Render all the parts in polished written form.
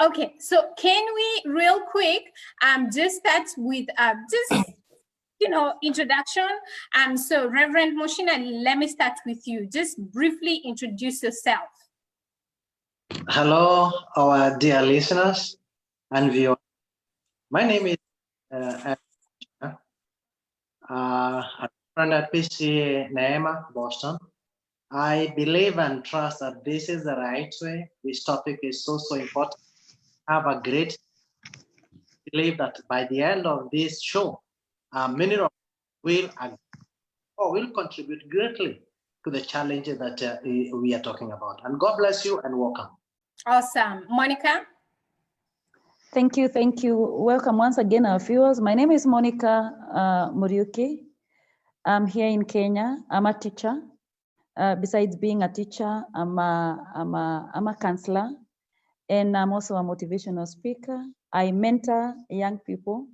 Okay, so can we real quick just start with introduction. So Reverend Moshina, let me start with you. Just briefly introduce yourself. Hello, our dear listeners and viewers. My name is at PC Neema, Boston. I believe and trust that this is the right way. This topic is so important. Have a great believe that by the end of this show, many of will contribute greatly to the challenges that we are talking about. And God bless you and welcome. Awesome. Monicah? Thank you. Welcome once again, our viewers. My name is Monicah Kariuki. I'm here in Kenya. I'm a teacher. Besides being a teacher, I'm a counselor, and I'm also a motivational speaker. I mentor young people,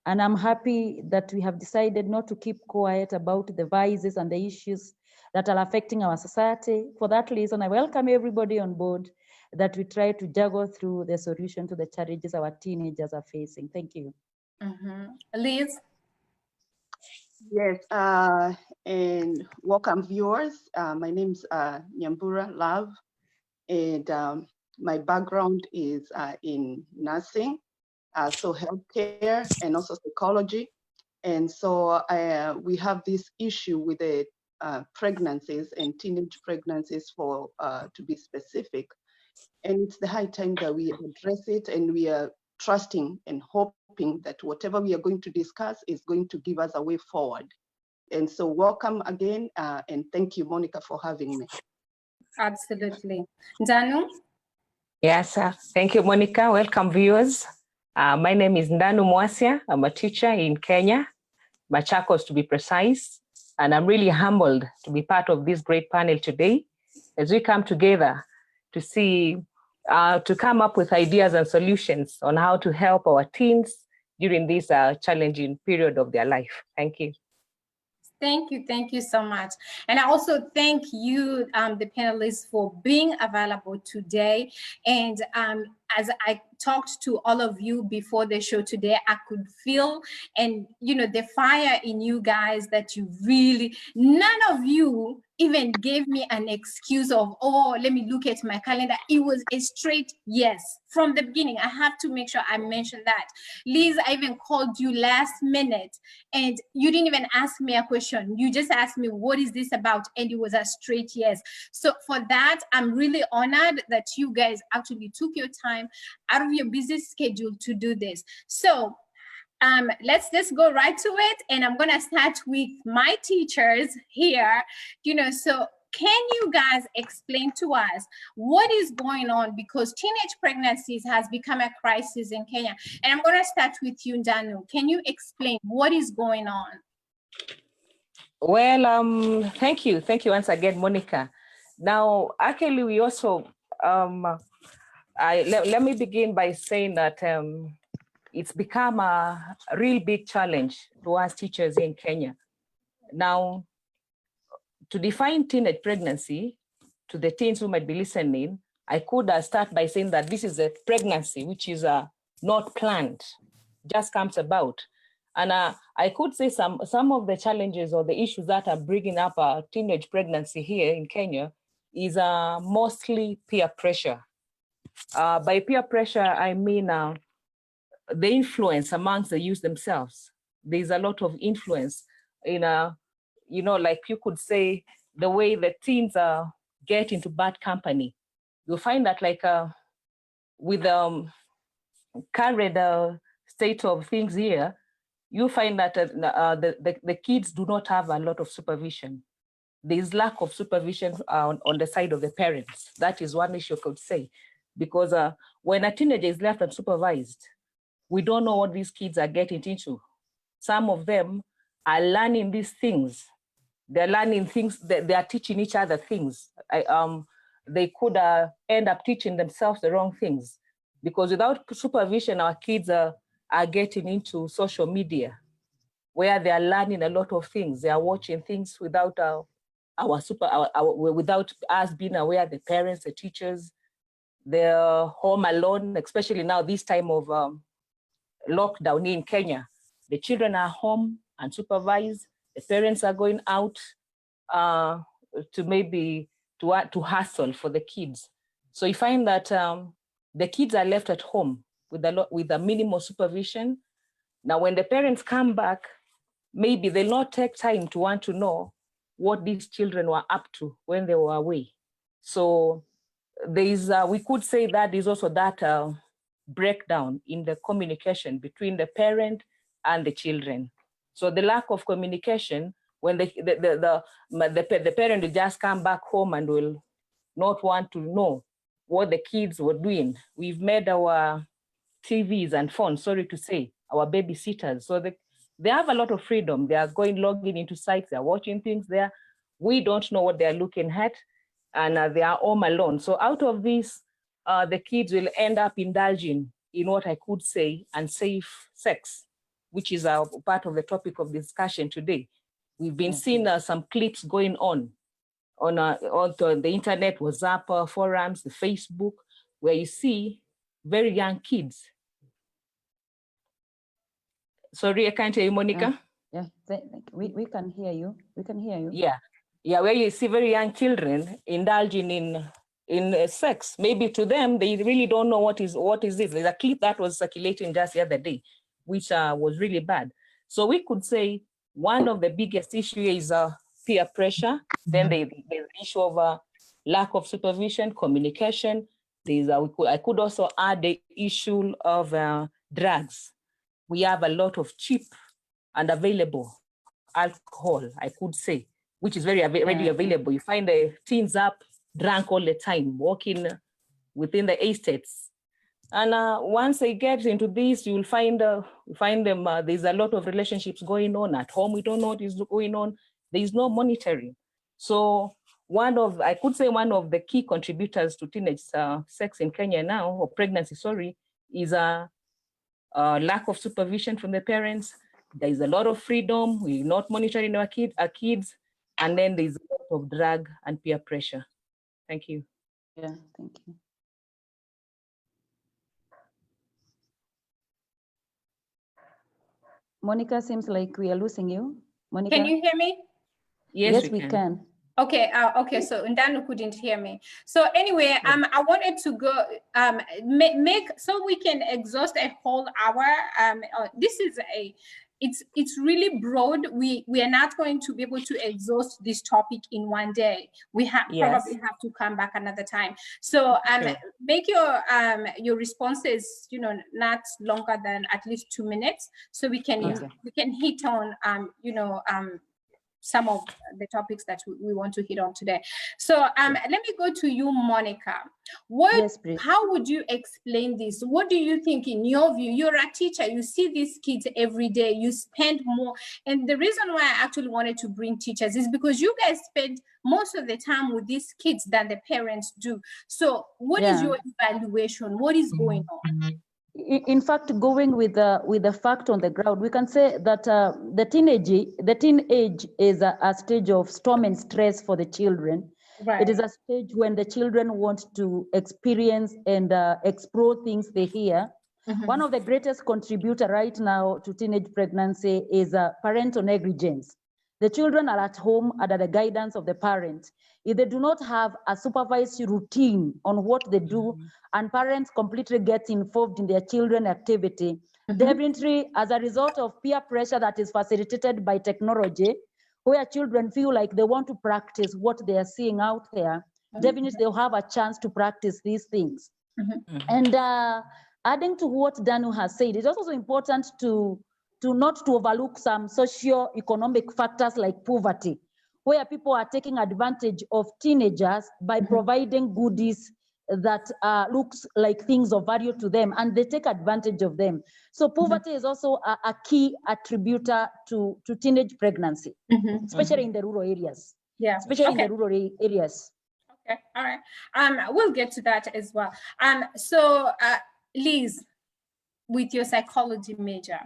and I'm happy that we have decided not to keep quiet about the vices and the issues that are affecting our society. For that reason, I welcome everybody on board that we try to juggle through the solution to the challenges our teenagers are facing. Thank you. Liz? Yes, and welcome viewers. My name is Nyambura Love, and my background is in nursing, so healthcare and also psychology. And so we have this issue with the pregnancies and teenage pregnancies to be specific. And it's the high time that we address it, and we are trusting and hoping that whatever we are going to discuss is going to give us a way forward. And so welcome again, and thank you, Monicah, for having me. Absolutely. Ndanu? Yes, thank you, Monicah. Welcome, viewers. My name is Ndanu Mwasia. I'm a teacher in Kenya, Machakos to be precise, and I'm really humbled to be part of this great panel today as we come together to see, to come up with ideas and solutions on how to help our teens during this challenging period of their life. Thank you. Thank you so much. And I also thank you, the panelists, for being available today. And as I talked to all of you before the show today, I could feel, and the fire in you guys, that you really, none of you even gave me an excuse of, oh, let me look at my calendar. It was a straight yes from the beginning. I have to make sure I mention that. Liz, I even called you last minute and you didn't even ask me a question. You just asked me, what is this about? And it was a straight yes. So for that, I'm really honored that you guys actually took your time out of your busy schedule to do this. So let's just go right to it. And I'm gonna start with my teachers here. So can you guys explain to us what is going on? Because teenage pregnancies has become a crisis in Kenya. And I'm gonna start with you, Ndanu. Can you explain what is going on? Well, thank you once again, Monicah. Now, actually, we also, let me begin by saying that it's become a real big challenge to us teachers in Kenya. Now, to define teenage pregnancy to the teens who might be listening, I could start by saying that this is a pregnancy which is not planned, just comes about. And I could say some of the challenges or the issues that are bringing up a teenage pregnancy here in Kenya is mostly peer pressure. By peer pressure, I mean the influence amongst the youth themselves. There's a lot of influence in, like you could say, the way the teens get into bad company. You'll find that with the current state of things here, you find that the kids do not have a lot of supervision. There's lack of supervision on the side of the parents. That is one issue I could say, because when a teenager is left unsupervised, we don't know what these kids are getting into. Some of them are learning these things. They're learning things, they are teaching each other things. They could end up teaching themselves the wrong things, because without supervision, our kids are getting into social media where they are learning a lot of things. They are watching things without without us being aware, the parents, the teachers. they're home alone, especially now this time of lockdown in Kenya. The children are home unsupervised. The parents are going out to maybe to hustle for the kids. So you find that the kids are left at home with a minimal supervision. Now, when the parents come back, maybe they'll not take time to want to know what these children were up to when they were away. So there is, we could say that is also that breakdown in the communication between the parent and the children. So the lack of communication, when the parent will just come back home and will not want to know what the kids were doing. We've made our TVs and phones, sorry to say, our babysitters. So they have a lot of freedom. They are logging into sites, they're watching things there. We don't know what they're looking at, and they are home alone. So out of this, the kids will end up indulging in what I could say unsafe sex, which is a part of the topic of discussion today. We've been seeing some clips going on the internet, WhatsApp forums, the Facebook, where you see very young kids. Sorry, I can't hear you, Monica. Yeah, we can hear you. We can hear you. Yeah, where you see very young children indulging in sex. Maybe to them, they really don't know what is this. There's a clip that was circulating just the other day, which was really bad. So we could say one of the biggest issues is peer pressure. Then there's the issue of lack of supervision, communication. I could also add the issue of drugs. We have a lot of cheap and available alcohol, I could say, which is very readily available. You find the teens up, drunk all the time, walking within the estates. And once they get into this, you'll find them, there's a lot of relationships going on at home. We don't know what is going on. There is no monitoring. So I could say one of the key contributors to teenage sex in Kenya now, or pregnancy, sorry, is a lack of supervision from the parents. There is a lot of freedom. We're not monitoring our kids. And then there's a lot of drug and peer pressure. Thank you. Yeah, thank you. Monica, seems like we are losing you. Monica? Can you hear me? Yes, we can. Okay, okay, so Ndanu couldn't hear me. So anyway, I wanted to go make so we can exhaust a whole hour. This is it's really broad. We are not going to be able to exhaust this topic in one day. We probably have to come back another time. So make your responses, not longer than at least 2 minutes, so we can hit on some of the topics that we want to hit on today. So let me go to you, Monica. How would you explain this? What do you think, in your view? You're a teacher, you see these kids every day, you spend more. And the reason why I actually wanted to bring teachers is because you guys spend most of the time with these kids than the parents do. So what is your evaluation? What is going on? In fact, going with the fact on the ground, we can say that the teenage is a stage of storm and stress for the children. Right. It is a stage when the children want to experience and explore things they hear. Mm-hmm. One of the greatest contributor right now to teenage pregnancy is parental negligence. The children are at home under the guidance of the parent. If they do not have a supervised routine on what they do, and parents completely get involved in their children activity, definitely as a result of peer pressure that is facilitated by technology, where children feel like they want to practice what they are seeing out there, definitely they'll have a chance to practice these things. And adding to what Danu has said, it's also important to not to overlook some socio-economic factors like poverty, where people are taking advantage of teenagers by providing goodies that looks like things of value to them, and they take advantage of them. So poverty is also a key attributor to teenage pregnancy, especially in the rural areas. Yeah, especially in the rural areas. Okay, all right. We'll get to that as well. So Liz, with your psychology major,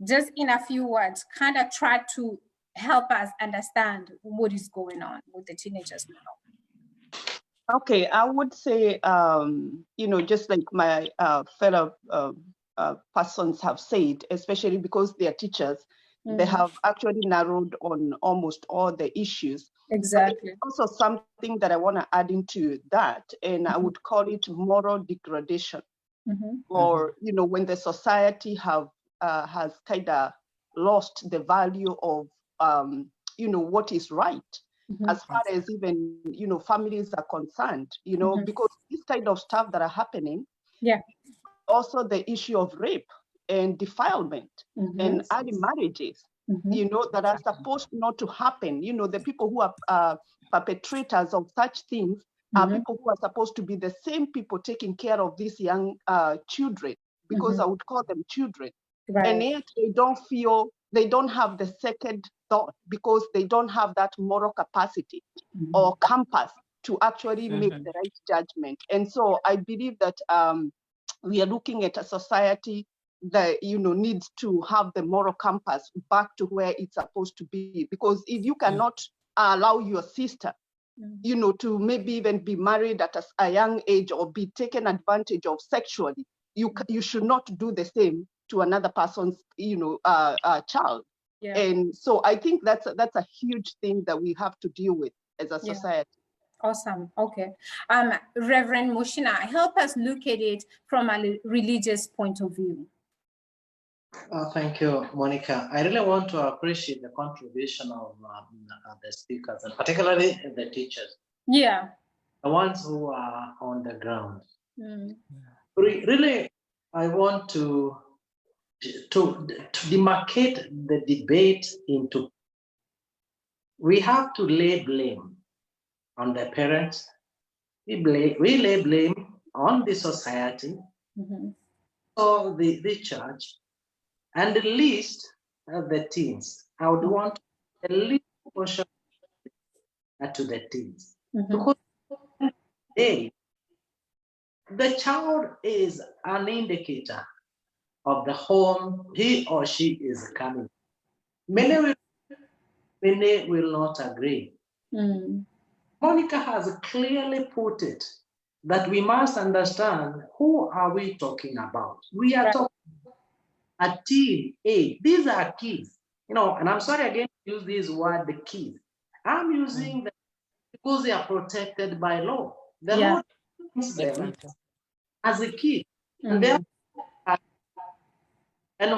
just in a few words, kind of try to help us understand what is going on with the teenagers now. Okay, I would say, just like my fellow persons have said, especially because they are teachers, they have actually narrowed on almost all the issues. Exactly. Also, something that I want to add into that, and I would call it moral degradation, or when the society has kind of lost the value of what is right, as far as even families are concerned, because this kind of stuff that are happening. Yeah. Also, the issue of rape and defilement and early marriages, that are supposed not to happen. The people who are perpetrators of such things are people who are supposed to be the same people taking care of these young children, because I would call them children. Right. And yet they don't have the second thought, because they don't have that moral capacity or compass to actually make the right judgment. And so I believe that we are looking at a society that needs to have the moral compass back to where it's supposed to be. Because if you cannot allow your sister to maybe even be married at a young age or be taken advantage of sexually, you should not do the same to another person's child. Yeah. And so I think that's a huge thing that we have to deal with as a society. Awesome. Okay. Reverend Mushina, help us look at it from a religious point of view. Thank you, Monica. I really want to appreciate the contribution of the speakers, and particularly the teachers. Yeah. The ones who are on the ground. Really, I want to demarcate the debate into, we have to lay blame on the parents. We lay blame on the society, or the church, and at least the teens. I would want a little portion to the teens. Because today, the child is an indicator of the home he or she is coming. Many will not agree. Monica has clearly put it that we must understand, who are we talking about? We are talking a teen age. These are kids, and I'm sorry again to use this word, the kids. I'm using them because they are protected by law. The law treats them as a kid. And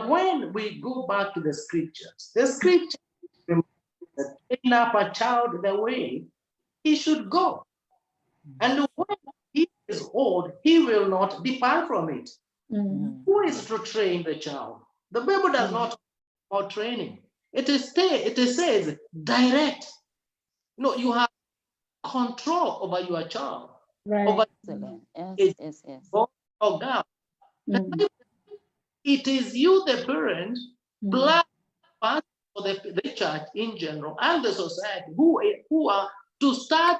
when we go back to the scriptures train up a child the way he should go. And when he is old, he will not depart from it. Who is to train the child? The Bible does not talk about training. It says direct. You have control over your child. Right. Over yes. or girl. It is you, the parent, plus for the church in general and the society who are to start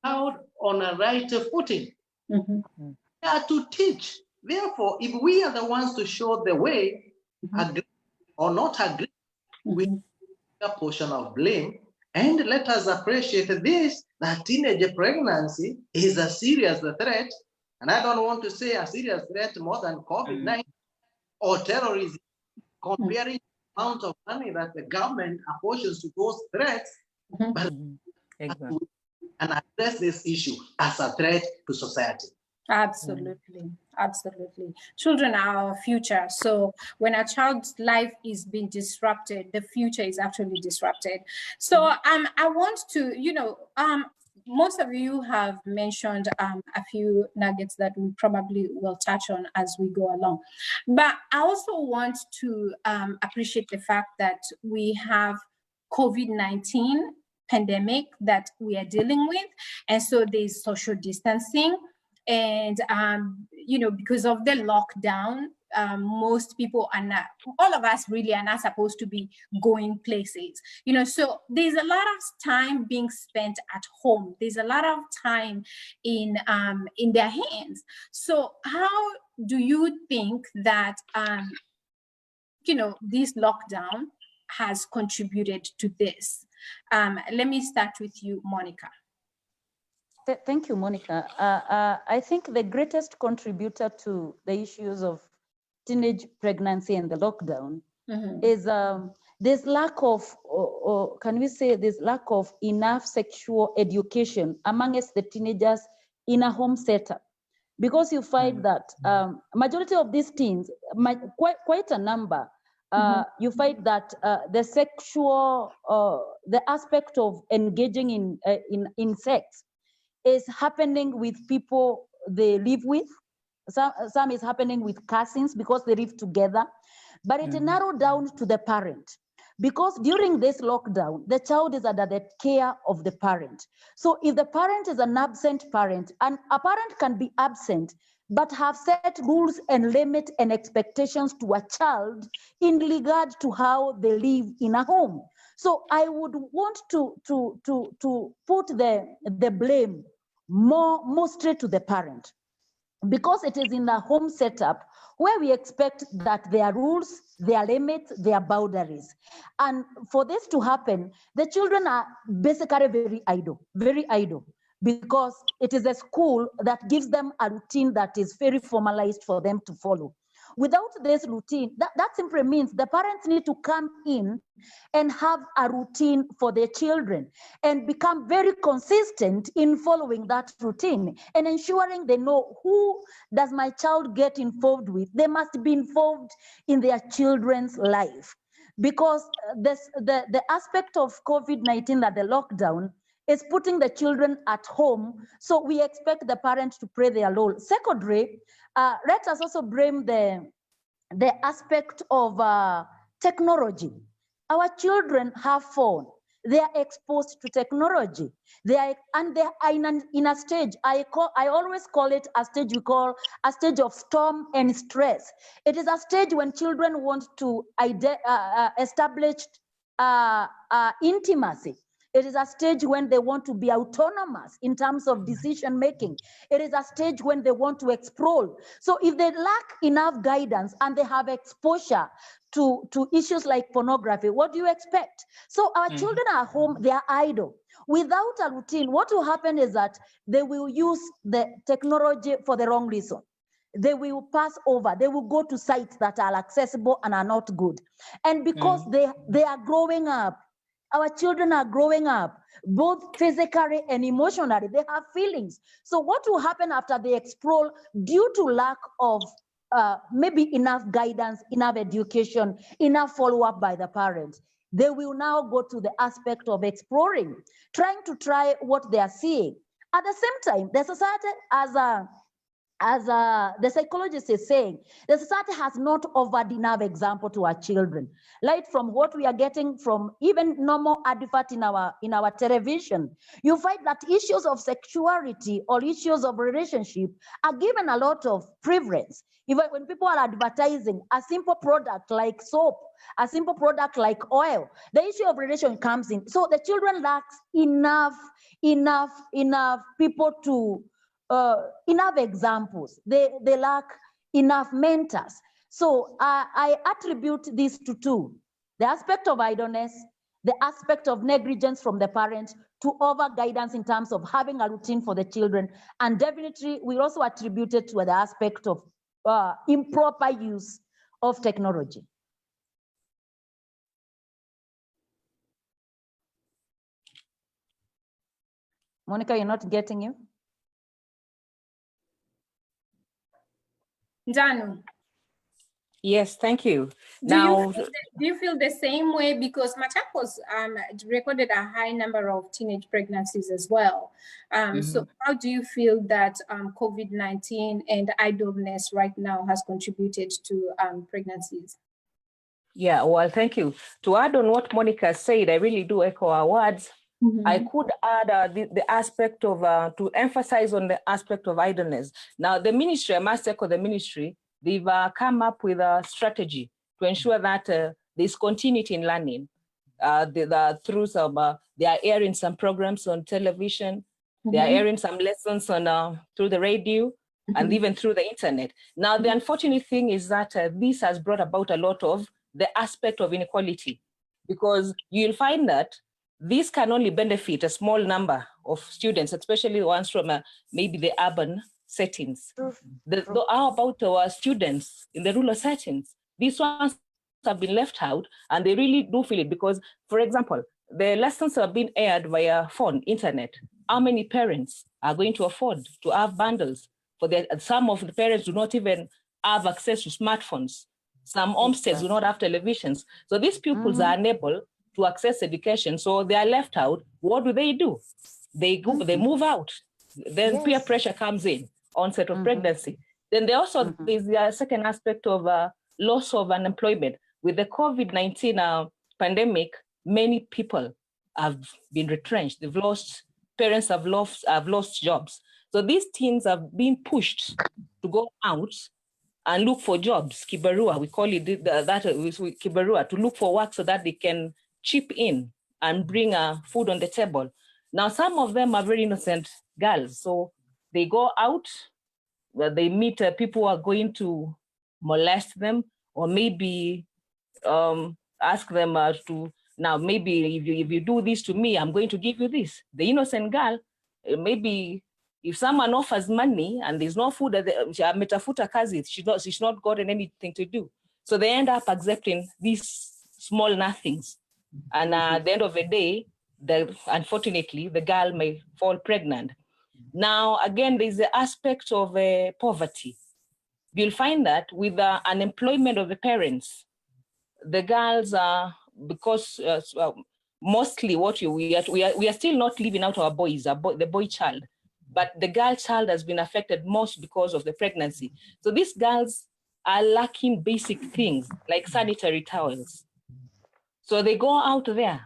out on a right footing. They are to teach. Therefore, if we are the ones to show the way, agree or not agree, we take a portion of blame. And let us appreciate this, that teenage pregnancy is a serious threat. And I don't want to say a serious threat more than COVID-19 or terrorism, comparing the amount of money that the government apportions to those threats, but and address this issue as a threat to society. Absolutely. Children are our future. So when a child's life is being disrupted, the future is actually disrupted. So I want to, most of you have mentioned a few nuggets that we probably will touch on as we go along. But I also want to appreciate the fact that we have COVID-19 pandemic that we are dealing with. And so there's social distancing. And, because of the lockdown, most people are not, all of us really are not supposed to be going places, so there's a lot of time being spent at home. There's a lot of time in their hands. So how do you think that, this lockdown has contributed to this? Let me start with you, Monica. Thank you, Monica. I think the greatest contributor to the issues of teenage pregnancy and the lockdown is there's lack of, can we say there's lack of enough sexual education amongst the teenagers in a home setup. Because you find that majority of these teens, quite a number, you find that the sexual, the aspect of engaging in sex is happening with people they live with. Some is happening with cousins because they live together, but it narrowed down to the parent. Because during this lockdown, the child is under the care of the parent. So if the parent is an absent parent, and a parent can be absent, but have set rules and limits and expectations to a child in regard to how they live in a home. So I would want to put the blame more straight to the parent, because it is in the home setup where we expect that there are rules, there are limits, there are boundaries. And for this to happen, the children are basically very idle, because it is a school that gives them a routine that is very formalized for them to follow. Without this routine, that simply means the parents need to come in and have a routine for their children and become very consistent in following that routine and ensuring they know who does my child get involved with. They must be involved in their children's life, because the aspect of COVID-19, that the lockdown is putting the children at home. So we expect the parents to play their role. Secondly, let us also blame the aspect of technology. Our children have phone. They are exposed to technology. They are in a stage. I always call it a stage we call a stage of storm and stress. It is a stage when children want to establish intimacy. It is a stage when they want to be autonomous in terms of decision making. It is a stage when they want to explore. So if they lack enough guidance and they have exposure to issues like pornography, what do you expect? So our children are home, they are idle. Without a routine, what will happen is that they will use the technology for the wrong reason. They will pass over, they will go to sites that are accessible and are not good. And because they are growing up, our children are growing up, both physically and emotionally. They have feelings. So what will happen after they explore due to lack of maybe enough guidance, enough education, enough follow-up by the parents? They will now go to the aspect of exploring, trying to try what they are seeing. At the same time, the society as the psychologist is saying, the society has not offered enough example to our children. Right from what we are getting from even normal advert in our television, you find that issues of sexuality or issues of relationship are given a lot of preference. Even when people are advertising a simple product like soap, a simple product like oil, the issue of relation comes in. So the children lacks enough people to enough examples. They lack enough mentors. So I attribute this to two: the aspect of idleness, the aspect of negligence from the parents, to over guidance in terms of having a routine for the children. And definitely we also attribute it to the aspect of improper use of technology. Monica, you're not getting you? Janu. Yes, thank you. Do you feel the same way? Because Machakos recorded a high number of teenage pregnancies as well. So how do you feel that COVID-19 and idleness right now has contributed to pregnancies? Yeah, well, thank you. To add on what Monica said, I really do echo her words. I could add the aspect of, to emphasize on the aspect of idleness. Now, the ministry, I must echo the ministry, they've come up with a strategy to ensure that there's continuity in learning. Through some, they are airing some programs on television, they are airing some lessons on through the radio, and even through the internet. Now, the unfortunate thing is that this has brought about a lot of the aspect of inequality, because you'll find that this can only benefit a small number of students, especially the ones from maybe the urban settings. How about our students in the rural settings? These ones have been left out, and they really do feel it because, for example, the lessons are being aired via phone, internet. How many parents are going to afford to have bundles? Some of the parents do not even have access to smartphones. Some homesteads do not have televisions. So these pupils are unable to access education, so they are left out. What do? They move out. Then peer pressure comes in, onset of pregnancy. Then there's the second aspect of loss of unemployment. With the COVID-19 pandemic, many people have been retrenched. Parents have lost jobs. So these teens have been pushed to go out and look for jobs, kibarua, we call it kibarua, to look for work so that they can chip in and bring food on the table. Now, some of them are very innocent girls. So they go out, they meet people who are going to molest them, or maybe ask them to, now maybe if you do this to me, I'm going to give you this. The innocent girl, maybe if someone offers money and there's no food, metafuta kazi, she's not gotten anything to do. So they end up accepting these small nothings. And at the end of the day, unfortunately, the girl may fall pregnant. Now, again, there's the aspect of poverty. You'll find that with the unemployment of the parents, the girls are, because mostly we are still not leaving out our boys, the boy child, but the girl child has been affected most because of the pregnancy. So these girls are lacking basic things like sanitary towels. So they go out there.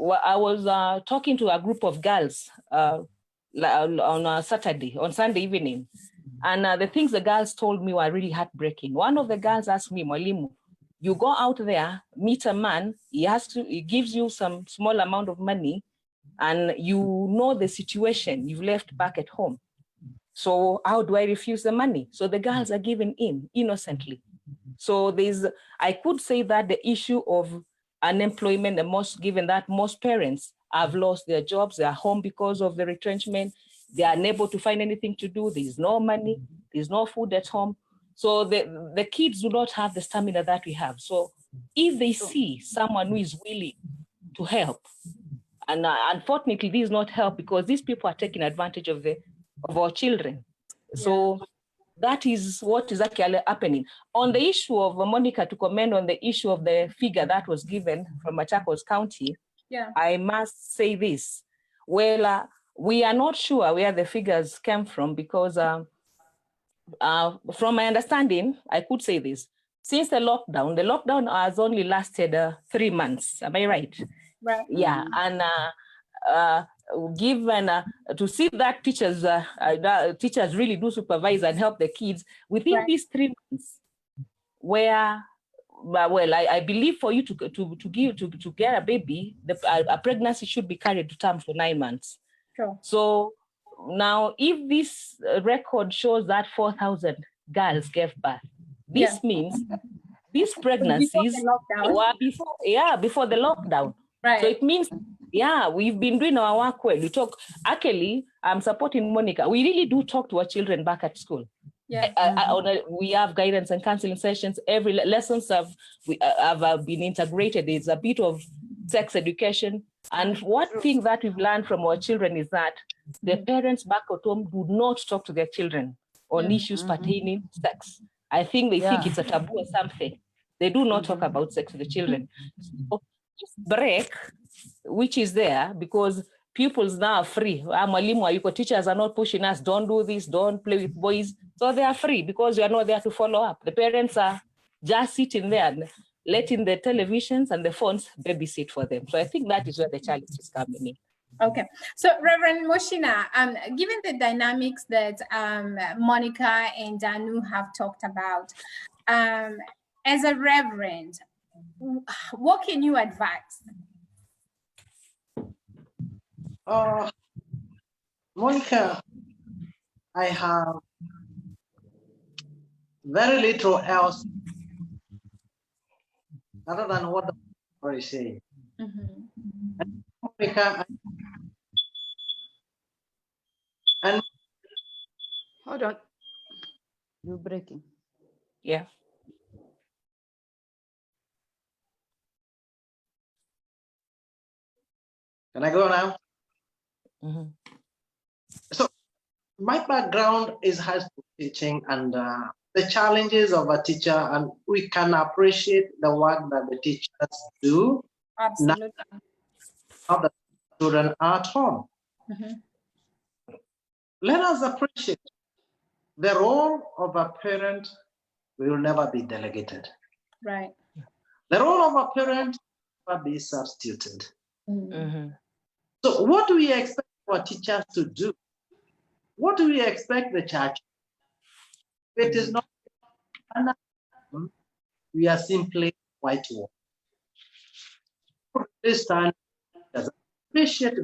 I was talking to a group of girls on Sunday evening, and the things the girls told me were really heartbreaking. One of the girls asked me, Mwalimu, you go out there, meet a man, he gives you some small amount of money, and you know the situation you've left back at home. So how do I refuse the money? So the girls are giving in innocently. So I could say that the issue of unemployment, given that most parents have lost their jobs, they are home because of the retrenchment, they are unable to find anything to do, there's no money, there's no food at home. So the kids do not have the stamina that we have. So if they see someone who is willing to help, and unfortunately, this is not help because these people are taking advantage of our children. So that is what is actually happening. On the issue of Monica, to comment on the issue of the figure that was given from Machakos County, I must say this. Well, we are not sure where the figures came from because from my understanding, I could say this. Since the lockdown has only lasted 3 months. Am I right? Right. Yeah, and given to see that teachers really do supervise and help the kids within these 3 months, where I believe for you to get a baby, a pregnancy should be carried to term for 9 months. Sure. So now, if this record shows that 4,000 girls gave birth, this means these pregnancies were before the lockdown. Right. So it means, we've been doing our work well. I'm supporting Monica. We really do talk to our children back at school. We have guidance and counseling sessions. Every lessons have been integrated. There's a bit of sex education. And one thing that we've learned from our children is that the parents back at home do not talk to their children on issues pertaining sex. I think they think it's a taboo or something. They do not talk about sex with the children. So this break, which is there because pupils now are free. Teachers are not pushing us, don't do this, don't play with boys. So they are free because you are not there to follow up. The parents are just sitting there and letting the televisions and the phones babysit for them. So I think that is where the challenge is coming in. Okay, so Reverend Moshina, given the dynamics that Monica and Danu have talked about, as a reverend, what can you advise? Monica, I have very little else other than what I already say. Monica, and Hold on. You're breaking. Yeah. can I go now? Mhm. So my background is high school teaching and the challenges of a teacher, and we can appreciate the work that the teachers do Absolutely. now that children are at home. Mhm. Let us appreciate the role of a parent will never be delegated. Right. The role of a parent will never be substituted. Mhm. Mhm. So what do we expect our teachers to do? What do we expect the church? It is not, we are simply whitewash. This time, appreciate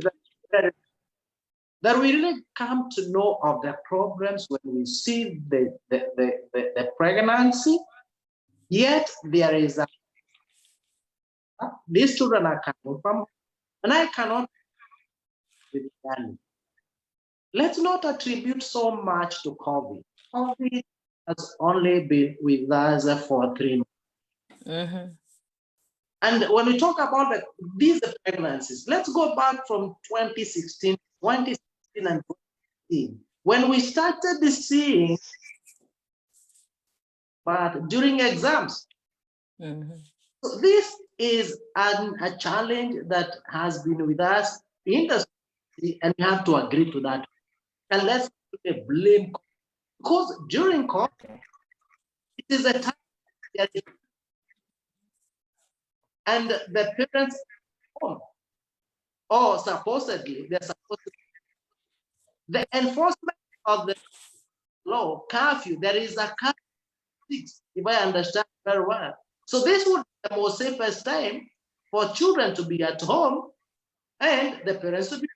that we really come to know of the problems when we see the pregnancy, yet there is these children are coming from, and I cannot with them. Let's not attribute so much to COVID. COVID has only been with us for 3 months. Mhm. And when we talk about these pregnancies, let's go back from 2016 and 2018, when we started seeing, but during exams. Mhm. So this is a challenge that has been with us in the society, and we have to agree to that. And let's blame, because during COVID, it is a time and the parents home, or supposedly they're supposed to. The enforcement of the law, curfew, there is a curfew, if I understand very well. So this would be the most safest time for children to be at home and the parents to be.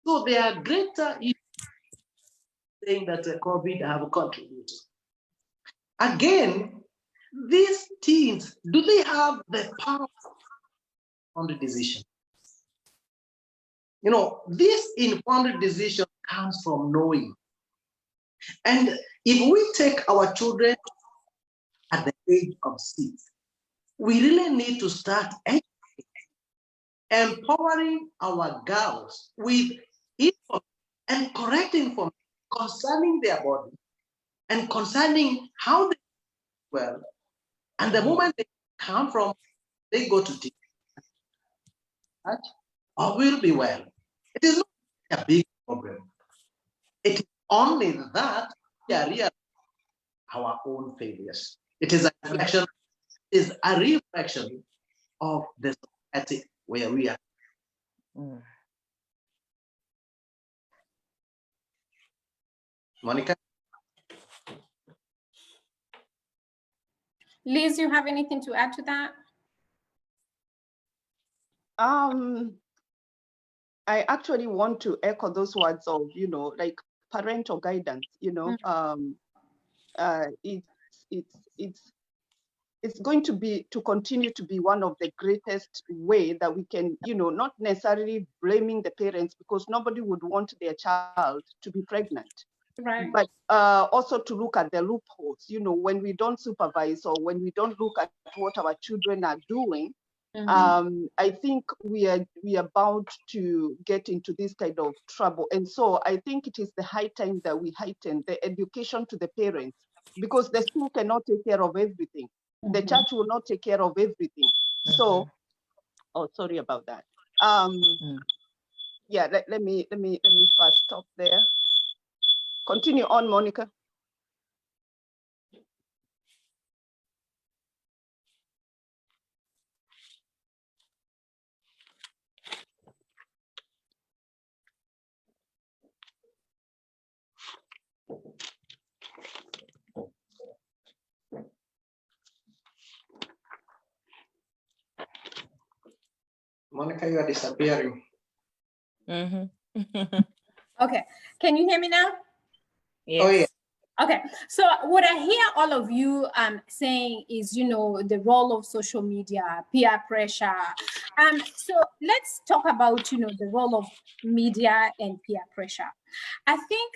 So there are greater issues saying that COVID have contributed. Again, these teens, do they have the power on the decision? You know, this informed decision comes from knowing. And if we take our children at the age of 6, we really need to start empowering our girls with info and correct information concerning their body and concerning how they well. And the moment they come from, they go to teach or will be well. It is not a big problem. It is only that we are realizing our own failures. It is a reflection, is a reflection of the society where we are. Mm. Monica? Liz, you have anything to add to that? I actually want to echo those words of, like parental guidance, it's going to continue to be one of the greatest way that we can, not necessarily blaming the parents, because nobody would want their child to be pregnant. Right. But also to look at the loopholes, when we don't supervise or when we don't look at what our children are doing, I think we are bound to get into this kind of trouble. And so I think it is the high time that we heighten the education to the parents, because the school cannot take care of everything. The church will not take care of everything. So, oh, sorry about that. Yeah, let me first stop there. Continue on, Monica. Monica, you are disappearing. Mhm. Okay. Can you hear me now? Yes. Oh, yeah. Okay, so what I hear all of you saying is, you know, the role of social media, peer pressure. So let's talk about, you know, the role of media and peer pressure. I think,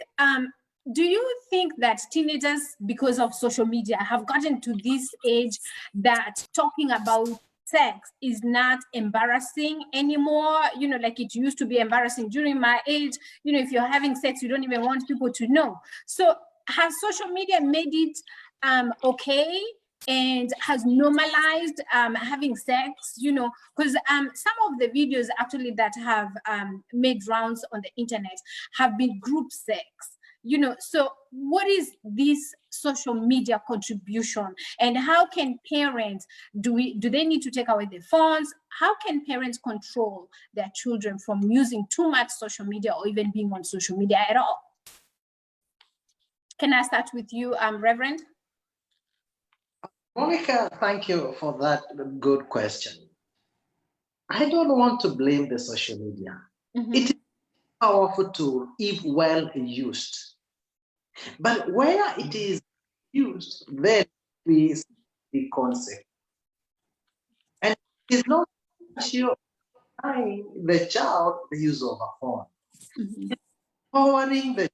do you think that teenagers, because of social media, have gotten to this age that talking about sex is not embarrassing anymore? You know, like it used to be embarrassing during my age. You know, if you're having sex, you don't even want people to know. So has social media made it okay and has normalized having sex, you know, because some of the videos actually that have made rounds on the internet have been group sex, you know. So what is this social media contribution, and how can parents, do they need to take away their phones? How can parents control their children from using too much social media or even being on social media at all? Can I start with you, Reverend? Monica, thank you for that good question. I don't want to blame the social media. Mm-hmm. It is a powerful tool if well used. But where it is used, then we see the concept. And it's not sure the child the use of a phone. Mm-hmm.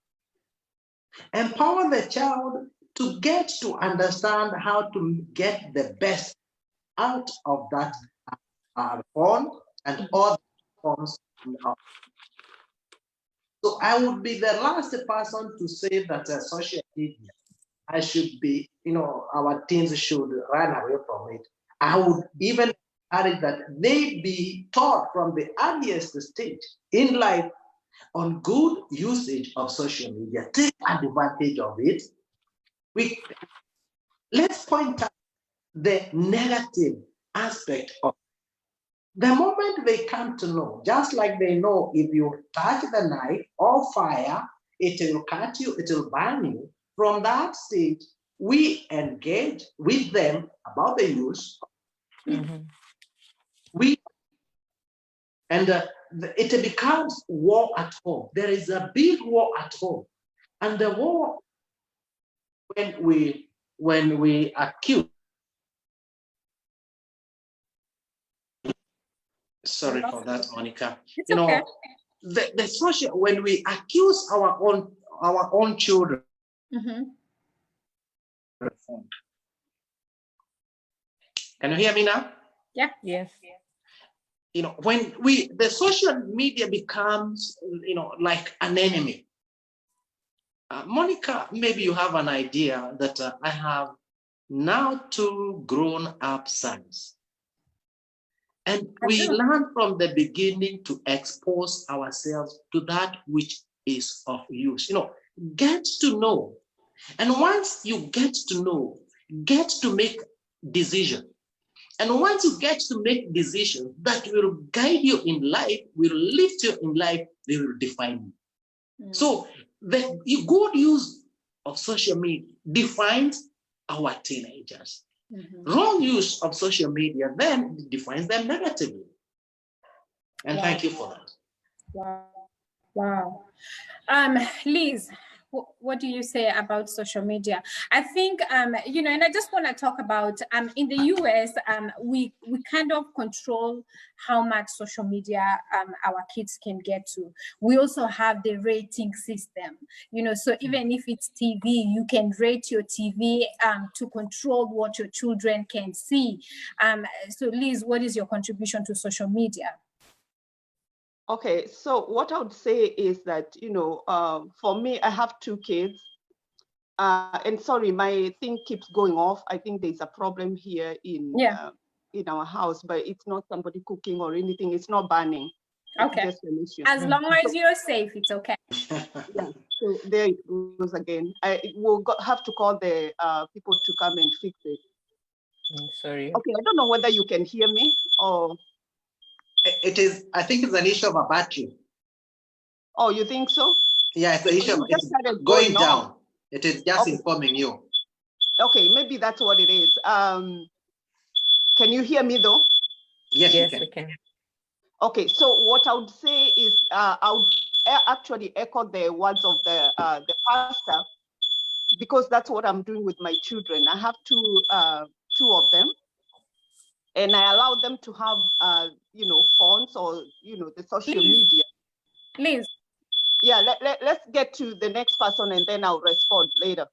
Empower the child to get to understand how to get the best out of that phone and all phones. So I would be the last person to say that social media, I should be, you know, our teens should run away from it. I would even encourage that they be taught from the earliest stage in life on good usage of social media. Take advantage of it. Let's point out the negative aspect of it. The moment they come to know, just like they know if you touch the knife or fire, it will cut you, it will burn you. From that stage, we engage with them about the use. Mhm. It becomes war at home. There is a big war at home. And the war, when we accuse, sorry for that, Monica. It's you okay. know, the social, when we accuse our own children. Mm-hmm. Can you hear me now? Yeah. Yes. You know, when the social media becomes, you know, like an enemy. Monica, maybe you have an idea that I have now 2 grown-up sons. And we learn from the beginning to expose ourselves to that which is of use. You know, get to know. And once you get to know, get to make decisions. And once you get to make decisions that will guide you in life, will lift you in life, they will define you. So the good use of social media defines our teenagers. Wrong use of social media then defines them negatively. And thank you for that. Wow. Liz, what do you say about social media? I think, you know, and I just want to talk about, in the US, we kind of control how much social media our kids can get to. We also have the rating system, you know, so even if it's TV, you can rate your TV to control what your children can see. So Liz, what is your contribution to social media? Okay, so what I would say is that, you know, for me, I have 2 kids. And sorry, my thing keeps going off. I think there's a problem here in our house, but it's not somebody cooking or anything. It's not burning. Okay. It's just an issue. As long as you're safe, it's okay. Yeah. So there it goes again. I will have to call the people to come and fix it. Sorry. Okay, I don't know whether you can hear me or. It is, I think it's an issue of a battery. Oh, you think so? Yeah, it's the issue of it's going down. It is just informing you. Okay, maybe that's what it is. Can you hear me though? Yes, we can. Okay, so what I would say is I would actually echo the words of the pastor, because that's what I'm doing with my children. I have two of them, and I allow them to have, phones or, the social media. Please. Yeah, let's get to the next person and then I'll respond later.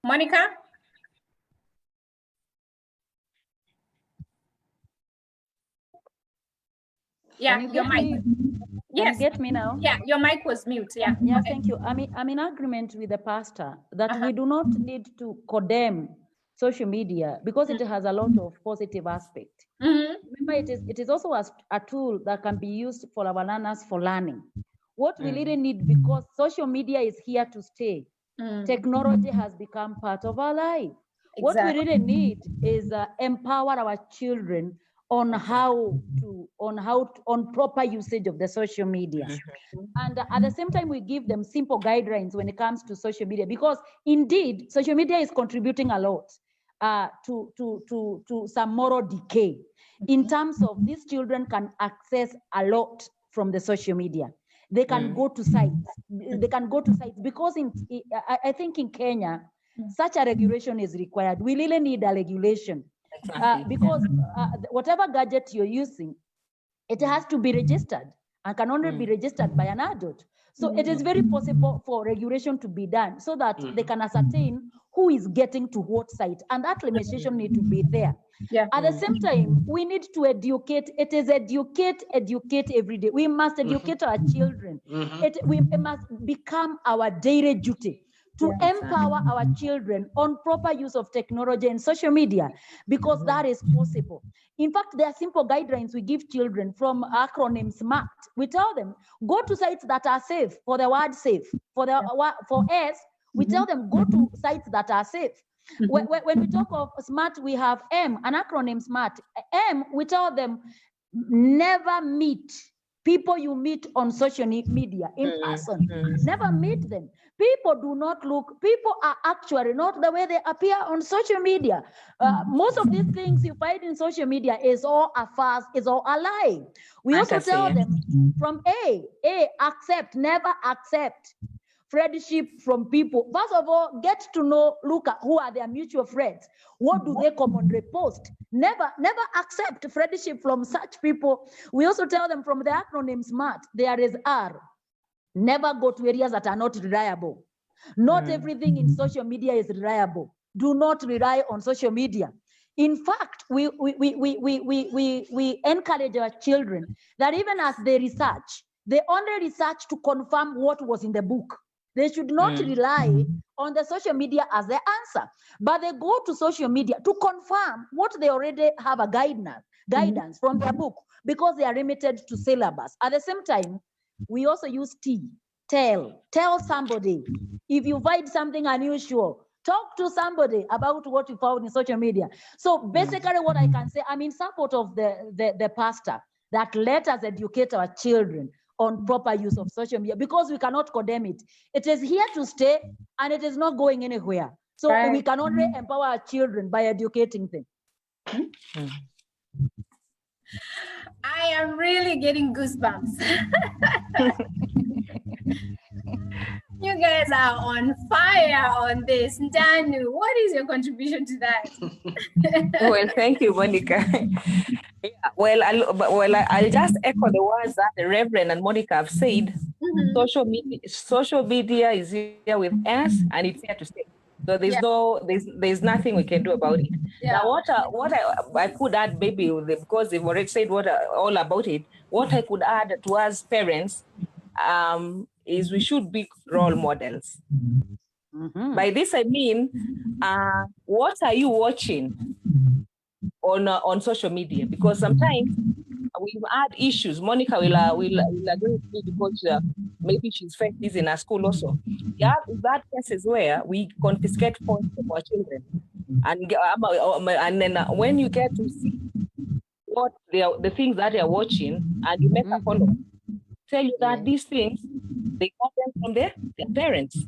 Monica? Yeah, Can you your get mic. me? Yes. Can you get me now? Yeah, your mic was mute. Yeah. Yeah, Okay. thank you. I'm in agreement with the pastor that we do not need to condemn social media because it has a lot of positive aspect. Remember, it is also a tool that can be used for our learners for learning. What we really need, because social media is here to stay, technology has become part of our life. Exactly. What we really need is empower our children on on proper usage of the social media. And at the same time, we give them simple guidelines when it comes to social media, because indeed, social media is contributing a lot to some moral decay in terms of these children can access a lot from the social media. They can go to sites. They can go to sites because I think in Kenya, such a regulation is required. We really need a regulation because whatever gadget you're using, it has to be registered and can only be registered by an adult. So it is very possible for regulation to be done so that they can ascertain who is getting to what site, and that limitation need to be there. Yeah. At the same time, we need to educate. It is educate every day. We must educate our children. It must become our daily duty to empower our children on proper use of technology and social media, because that is possible. In fact, there are simple guidelines we give children from acronym SMART. We tell them, go to sites that are safe, for the word safe. For S, we tell them, go to sites that are safe. When we talk of SMART, we have M, an acronym SMART. M, we tell them, never meet people you meet on social media in person. Never meet them. People do not look, people are actually not the way they appear on social media. Most of these things you find in social media is all a farce, is all a lie. We also tell them from A, accept, never accept friendship from people. First of all, get to know, look at who are their mutual friends. What do they commonly post? Never accept friendship from such people. We also tell them from the acronym SMART, there is R. Never go to areas that are not reliable. Not everything in social media is reliable. Do not rely on social media. In fact, we encourage our children that even as they research, they only research to confirm what was in the book. They should not rely on the social media as the answer, but they go to social media to confirm what they already have a guidance from their book, because they are limited to syllabus. At the same time, we also use tell somebody. If you find something unusual, talk to somebody about what you found in social media. So basically what I can say, I'm in support of the pastor that let us educate our children on proper use of social media, because we cannot condemn it. It is here to stay and it is not going anywhere. So we can only empower our children by educating them. I am really getting goosebumps. You guys are on fire on this. Ndanu, what is your contribution to that? Well, thank you, Monica. I'll just echo the words that the Reverend and Monica have said. Social media is here with us, and it's here to stay. So there's nothing we can do about it. Now, what I could add, maybe because they've already said all about it. What I could add to us parents, is we should be role models. By this I mean, what are you watching on social media? Because sometimes we've had issues. Monica will agree with me, because maybe she's faced this in her school also. Yeah, we've had cases where we confiscate phones from our children, and then when you get to see what the things that they are watching, and you make a follow, tell you that these things, they got them from their parents.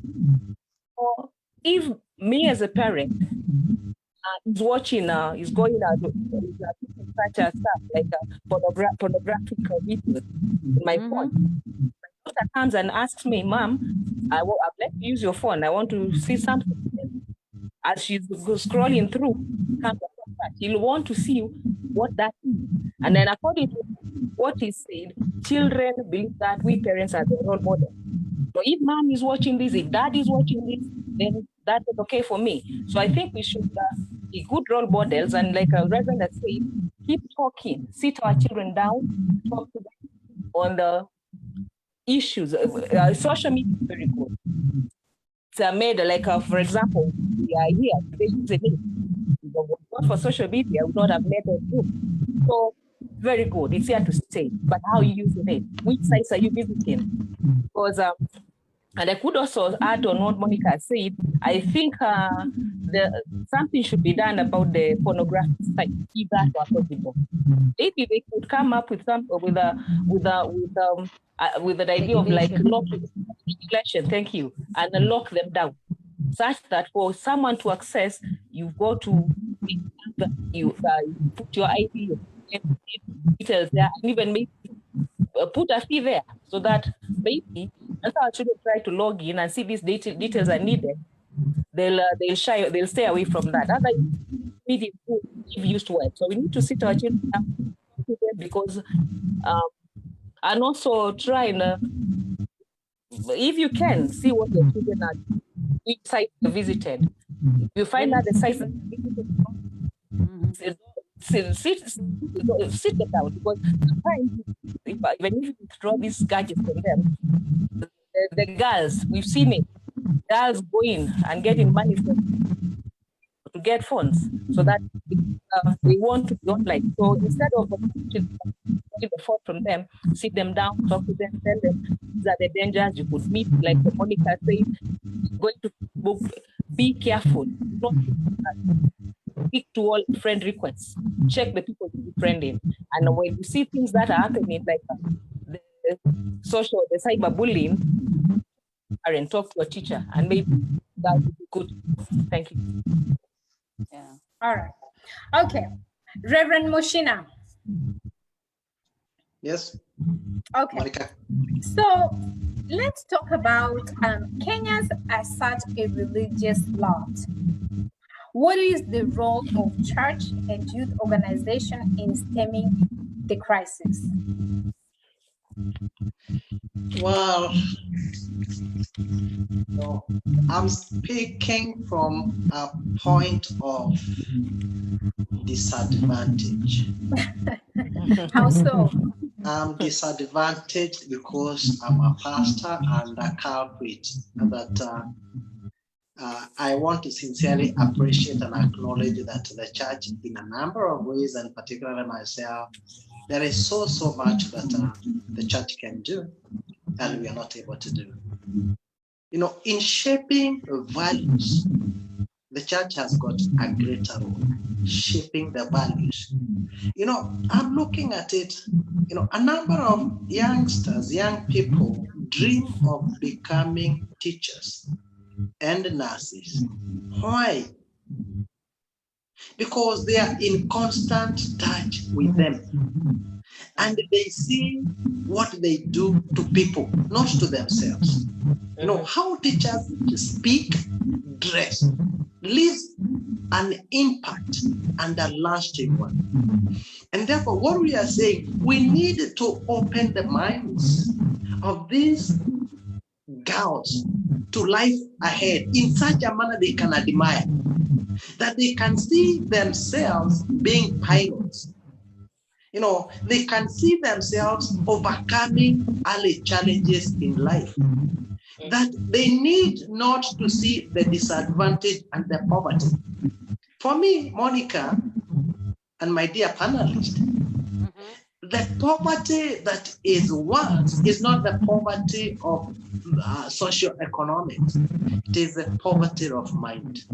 Or if me as a parent is watching, is going out such as stuff like pornographic videos in my phone. My daughter comes and asks me, Mom, I'd like to use your phone. I want to see something. As she's scrolling through, she'll want to see what that is. And then according to what is said, children believe that we parents are the role model. So if mom is watching this, if dad is watching this, then that is okay for me. So I think we should be good role models, and like Reverend has said, keep talking, sit our children down, talk to them on the issues. Social media is very good. It's made like, for example, we are here, they use it. Not for social media, we would not have met a group. So very good, it's here to stay. But how are you using it? Which sites are you visiting? Because and I could also add on what Monica said. I think something should be done about the pornographic site, if that were possible. Maybe they could come up with some with an idea of like locking regulation. Thank you, and lock them down, such that for someone to access, you've got to you put your ID details there, and even maybe put a fee there, so that maybe that's how children try to log in and see these details are needed. They'll stay away from that. Other media give used to it. So we need to sit our children down because and also try and if you can see what your children are, which site they visited. If you find out the sites that sit them down, because sometimes when you withdraw these gadgets from them, the girls, we've seen it, girls going and getting money to get phones so that they want to be online. So instead of taking the phone from them, sit them down, talk to them, tell them these are the dangers you could meet, like Monica said, going to book, be careful, not speak to all friend requests, check the people you friend in. And when you see things that are happening, like the cyberbullying, and talk to a teacher, and maybe that would be good. Thank you. Yeah. All right. Okay. Reverend Moshina. Yes. Okay. Monica. So let's talk about Kenya's as such a religious lot. What is the role of church and youth organization in stemming the crisis? Well, no, I'm speaking from a point of disadvantage. How so? I'm disadvantaged because I'm a pastor and a culprit that I want to sincerely appreciate and acknowledge that the church, in a number of ways, and particularly myself, there is so much that the church can do and we are not able to do. You know, in shaping values, the church has got a greater role, shaping the values. You know, I'm looking at it, you know, a number of youngsters, young people dream of becoming teachers and nurses. Why? Because they are in constant touch with them. And they see what they do to people, not to themselves. You know, how teachers speak, dress, leaves an impact and a lasting one. And therefore, what we are saying, we need to open the minds of these girls to life ahead in such a manner they can admire, that they can see themselves being pilots. You know, they can see themselves overcoming early challenges in life. That they need not to see the disadvantage and the poverty. For me, Monica, and my dear panelist, the poverty that is worse is not the poverty of socioeconomics. It is the poverty of mind.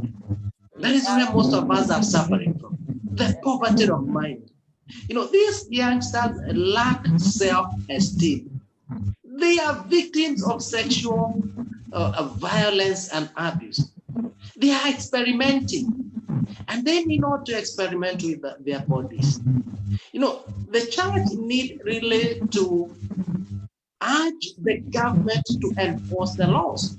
That is where most of us are suffering from. The poverty of mind. You know, these youngsters lack self-esteem. They are victims of sexual violence and abuse. They are experimenting, and they need not to experiment with their bodies. You know, the church need really to urge the government to enforce the laws.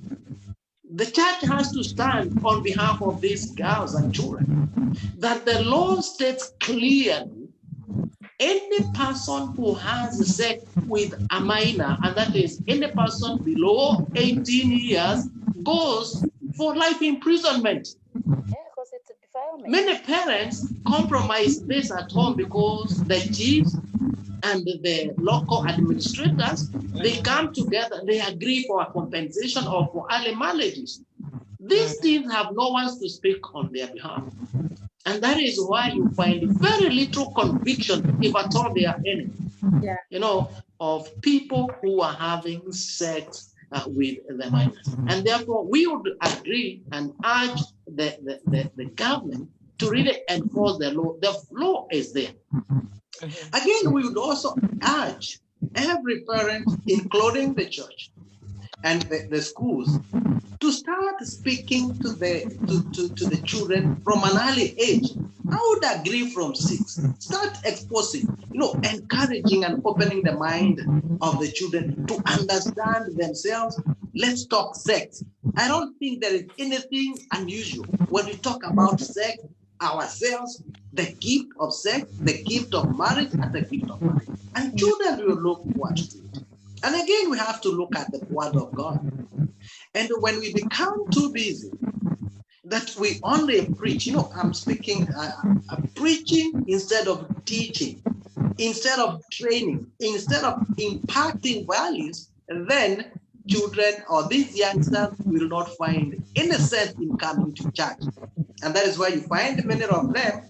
The church has to stand on behalf of these girls and children, that the law states clearly any person who has sex with a minor, and that is any person below 18 years, goes for life imprisonment. Yeah, because it's a defilement. Many parents compromise this at home because the chiefs and the local administrators, they come together, they agree for a compensation or for early marriages. These things have no one to speak on their behalf. And that is why you find very little conviction, if at all they are any, you know, of people who are having sex with the minors. And therefore, we would agree and urge the government to really enforce the law. The law is there. Again, we would also urge every parent, including the church and the schools, to start speaking to the children from an early age. I would agree from 6. Start exposing, you know, encouraging and opening the mind of the children to understand themselves. Let's talk sex. I don't think there is anything unusual when we talk about sex, ourselves, the gift of sex, the gift of marriage, and the gift of marriage. And children will look forward to it. And again, we have to look at the word of God. And when we become too busy, that we only preach, you know, I'm speaking, preaching instead of teaching, instead of training, instead of impacting values, then children or these youngsters will not find any sense in coming to church. And that is why you find many of them,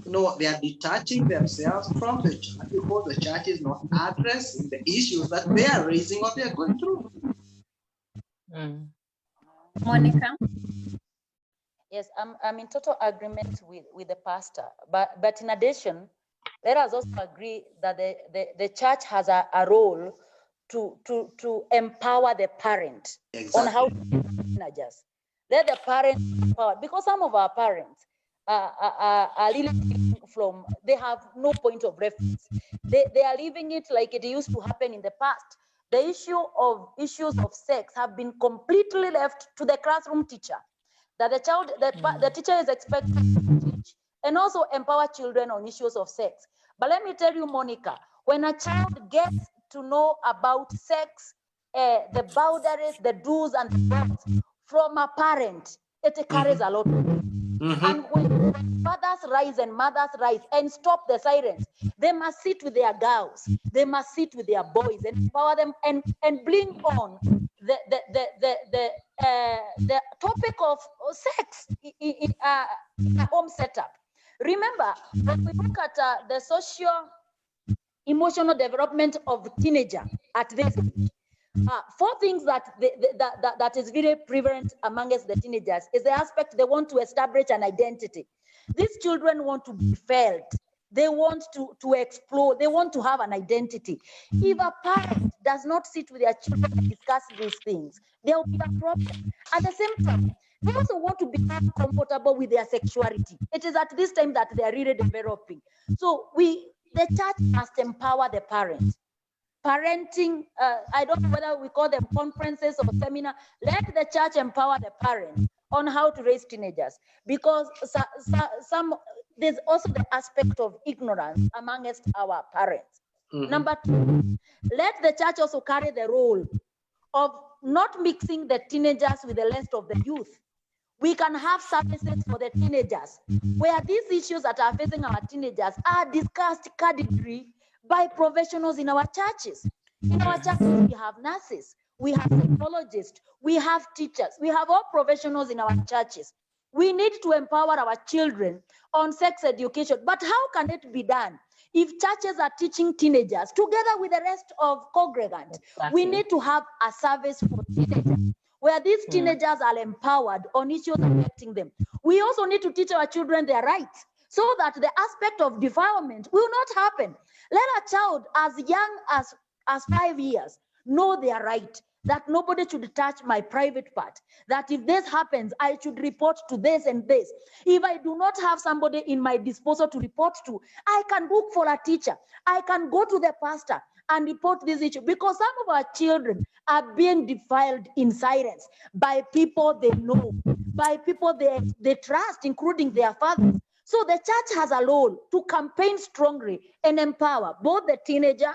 you know, they are detaching themselves from the church because the church is not addressing the issues that they are raising or they are going through. Monica? Yes, I'm in total agreement with the pastor. But in addition, let us also agree that the church has a role to empower the parent on how to manage. Let the parents empower, because some of our parents are living from, they have no point of reference. They are living it like it used to happen in the past. The issues of sex have been completely left to the classroom teacher. That the teacher is expected to teach and also empower children on issues of sex. But let me tell you, Monica, when a child gets to know about sex, the boundaries, the do's and the don'ts from a parent, it carries a lot. And when fathers rise and mothers rise and stop the silence, they must sit with their girls, they must sit with their boys and empower them and bring on the topic of sex in a home setup. Remember, when we look at the social emotional development of teenager at this age, 4 things that is very prevalent amongst the teenagers is the aspect they want to establish an identity. These children want to be felt. They want to explore. They want to have an identity. If a parent does not sit with their children and discuss these things, there will be a problem. At the same time, they also want to become comfortable with their sexuality. It is at this time that they are really developing. So the church must empower the parents. Parenting, I don't know whether we call them conferences or seminar. Let the church empower the parents on how to raise teenagers, because there's also the aspect of ignorance amongst our parents. Number 2, let the church also carry the role of not mixing the teenagers with the rest of the youth. We can have services for the teenagers where these issues that are facing our teenagers are discussed candidly by professionals in our churches. In our churches, we have nurses, we have psychologists, we have teachers, we have all professionals in our churches. We need to empower our children on sex education. But how can it be done if churches are teaching teenagers together with the rest of congregants? Exactly. We need to have a service for teenagers where these teenagers are empowered on issues affecting them. We also need to teach our children their rights so that the aspect of defilement will not happen. Let a child as young as 5 years know their right. that nobody should touch my private part, that if this happens, I should report to this and this. If I do not have somebody in my disposal to report to, I can look for a teacher. I can go to the pastor and report this issue, because some of our children are being defiled in silence by people they know, by people they trust, including their fathers. So the church has a role to campaign strongly and empower both the teenager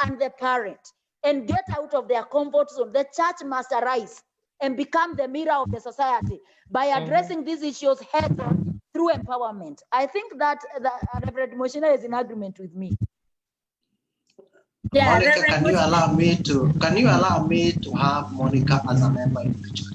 and the parent, and get out of their comfort zone. The church must arise and become the mirror of the society by addressing these issues head on through empowerment. I think that Reverend Moshina is in agreement with me. Yeah, Monica, Reverend can you allow me to have Monica as a member in the church?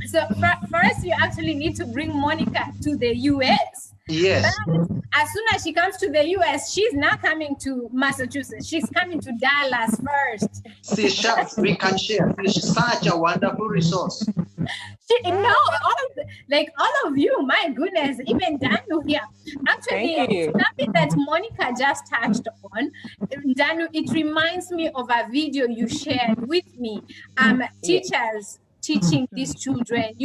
So first, you actually need to bring Monica to the US. Yes. But as soon as she comes to the US, she's not coming to Massachusetts. She's coming to Dallas first. See, we can share. She's such a wonderful resource. All of you, my goodness, even Danu here. Actually, something that Monica just touched on, Danu, it reminds me of a video you shared with me. Teachers teaching these children,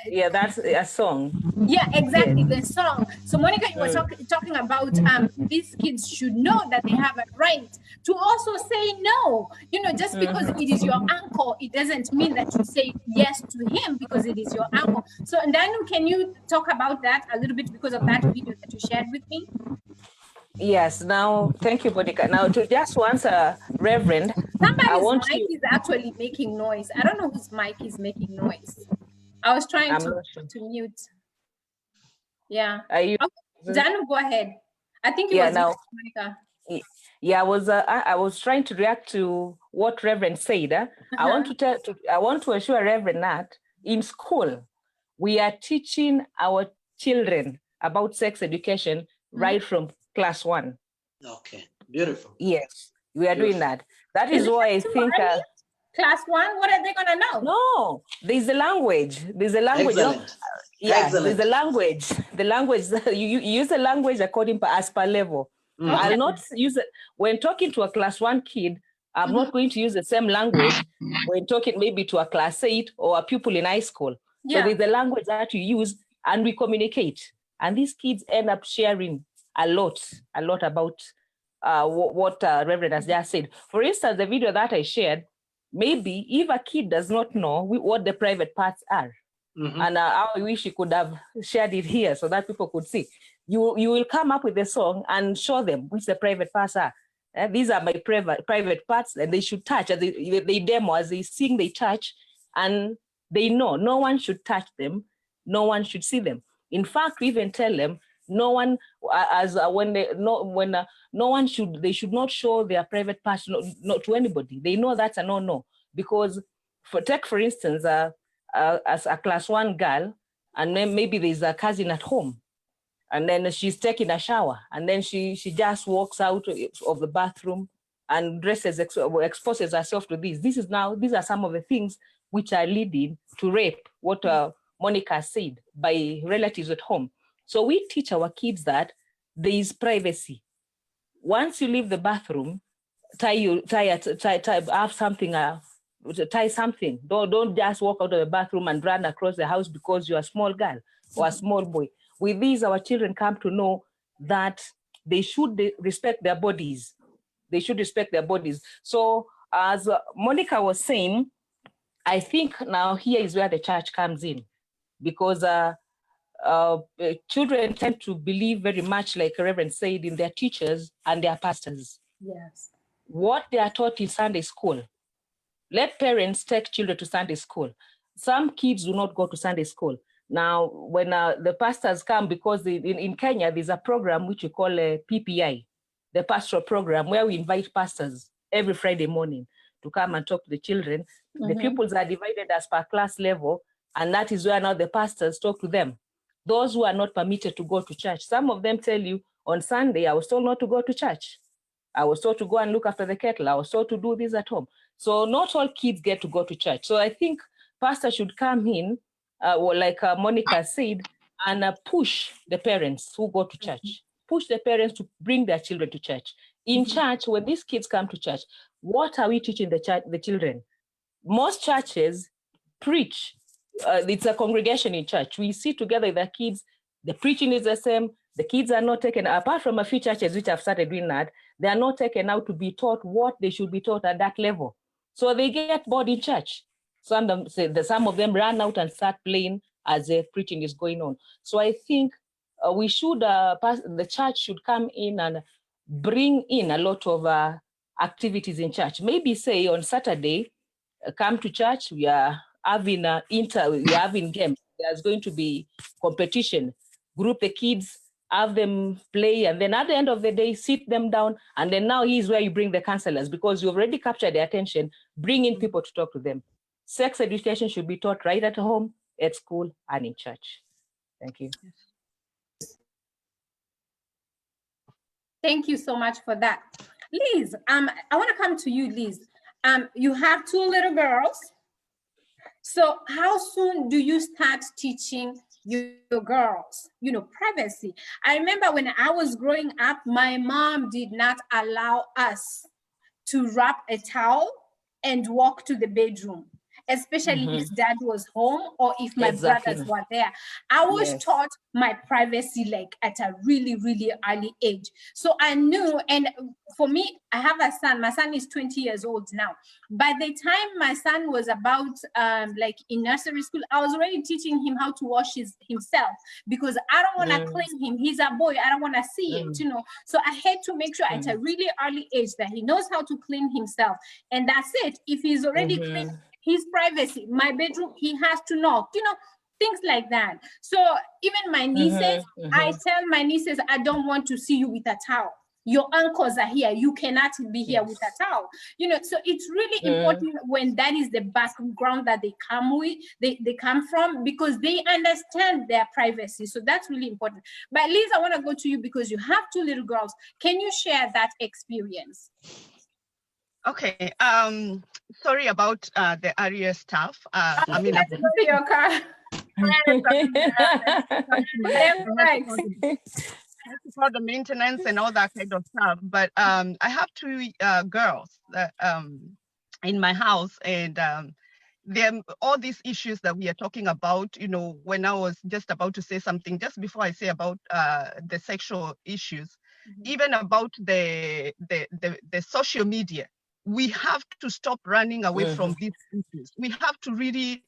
yeah, that's a song. Yeah, exactly, the song. So Monica, you were talking about these kids should know that they have a right to also say no. Just because it is your uncle, it doesn't mean that you say yes to him because it is your uncle. So Danu, can you talk about that a little bit because of that video that you shared with me? Yes, now, thank you, Monica. Now, to just answer, Reverend, somebody's mic is actually making noise. I don't know whose mic is making noise. I was trying to mute. Yeah. Are you? Okay. Danu, go ahead. I think it was Monica. Yeah, I was trying to react to what Reverend said. I want to assure Reverend that in school we are teaching our children about sex education right from class 1. Okay, beautiful. Yes, we are doing that. That is why I think class 1. What are they gonna know? No, there's a language. There's a language. Excellent. There's a language. The language you use the language according as per level. I'll not use it when talking to a class 1 kid. I'm not going to use the same language when talking maybe to a class 8 or a pupil in high school. So there's a language that you use and we communicate. And these kids end up sharing a lot about what Reverend has just said. For instance, the video that I shared, maybe if a kid does not know what the private parts are, and I wish you could have shared it here so that people could see. You will come up with a song and show them which the private parts are. These are my private parts, and they should touch. They demo as they sing, they touch, and they know no one should touch them, no one should see them. In fact, we even tell them no one, they should not show their private parts not to anybody. They know that's a no, because for instance, as a class 1 girl, and then maybe there's a cousin at home, and then she's taking a shower, and then she just walks out of the bathroom and exposes herself to this. These are some of the things which are leading to rape, what Monica said, by relatives at home. So we teach our kids that there is privacy. Once you leave the bathroom, have something, tie something. Don't just walk out of the bathroom and run across the house because you're a small girl or a small boy. With these, our children come to know that they should respect their bodies. They should respect their bodies. So as Monica was saying, I think now here is where the church comes in, because children tend to believe very much, like Reverend said, in their teachers and their pastors. Yes. What they are taught in Sunday school. Let parents take children to Sunday school. Some kids do not go to Sunday school. Now, when the pastors come, because in Kenya, there's a program which we call a PPI, the pastoral program, where we invite pastors every Friday morning to come and talk to the children. The pupils are divided as per class level, and that is where now the pastors talk to them. Those who are not permitted to go to church. Some of them tell you, on Sunday, I was told not to go to church. I was told to go and look after the kettle. I was told to do this at home. So not all kids get to go to church. So I think pastors should come in, or like Monica said, and push the parents who go to church. Push the parents to bring their children to church. In church, when these kids come to church, what are we teaching the children? Most churches preach. It's a congregation in church. We sit together with the kids. The preaching is the same. The kids are not taken, apart from a few churches which have started doing that, they are not taken out to be taught what they should be taught at that level. So they get bored in church. Some of them run out and start playing as the preaching is going on. So I think we should, the church should come in and bring in a lot of activities in church. Maybe say on Saturday, come to church, we are having games. There's going to be competition. Group the kids, have them play, and then at the end of the day, sit them down. And then now here's where you bring the counselors, because you've already captured their attention. Bring in people to talk to them. Sex education should be taught right at home, at school, and in church. Thank you. Thank you so much for that. Liz, I want to come to you, Liz. You have 2 little girls. So how soon do you start teaching your girls, privacy? I remember when I was growing up, my mom did not allow us to wrap a towel and walk to the bedroom, especially if dad was home or if my brothers were there. I was taught my privacy like at a really, really early age. So I knew, and for me, I have a son. My son is 20 years old now. By the time my son was about like in nursery school, I was already teaching him how to wash himself, because I don't want to clean him. He's a boy. I don't want to see it, So I had to make sure at a really early age that he knows how to clean himself. And that's it. If he's already clean his privacy, my bedroom, he has to knock, things like that. So even my nieces, I tell my nieces, I don't want to see you with a towel. Your uncles are here. You cannot be here with a towel. So it's really important when that is the background that they come with, they come from, because they understand their privacy. So that's really important. But Liz, I want to go to you because you have 2 little girls. Can you share that experience? Okay. Sorry about the area stuff. I mean, your car. For the maintenance and all that kind of stuff. But I have 2 girls that, in my house, and all these issues that we are talking about, when I was just about to say something, just before I say about the sexual issues, even about the social media, we have to stop running away from these issues. We have to really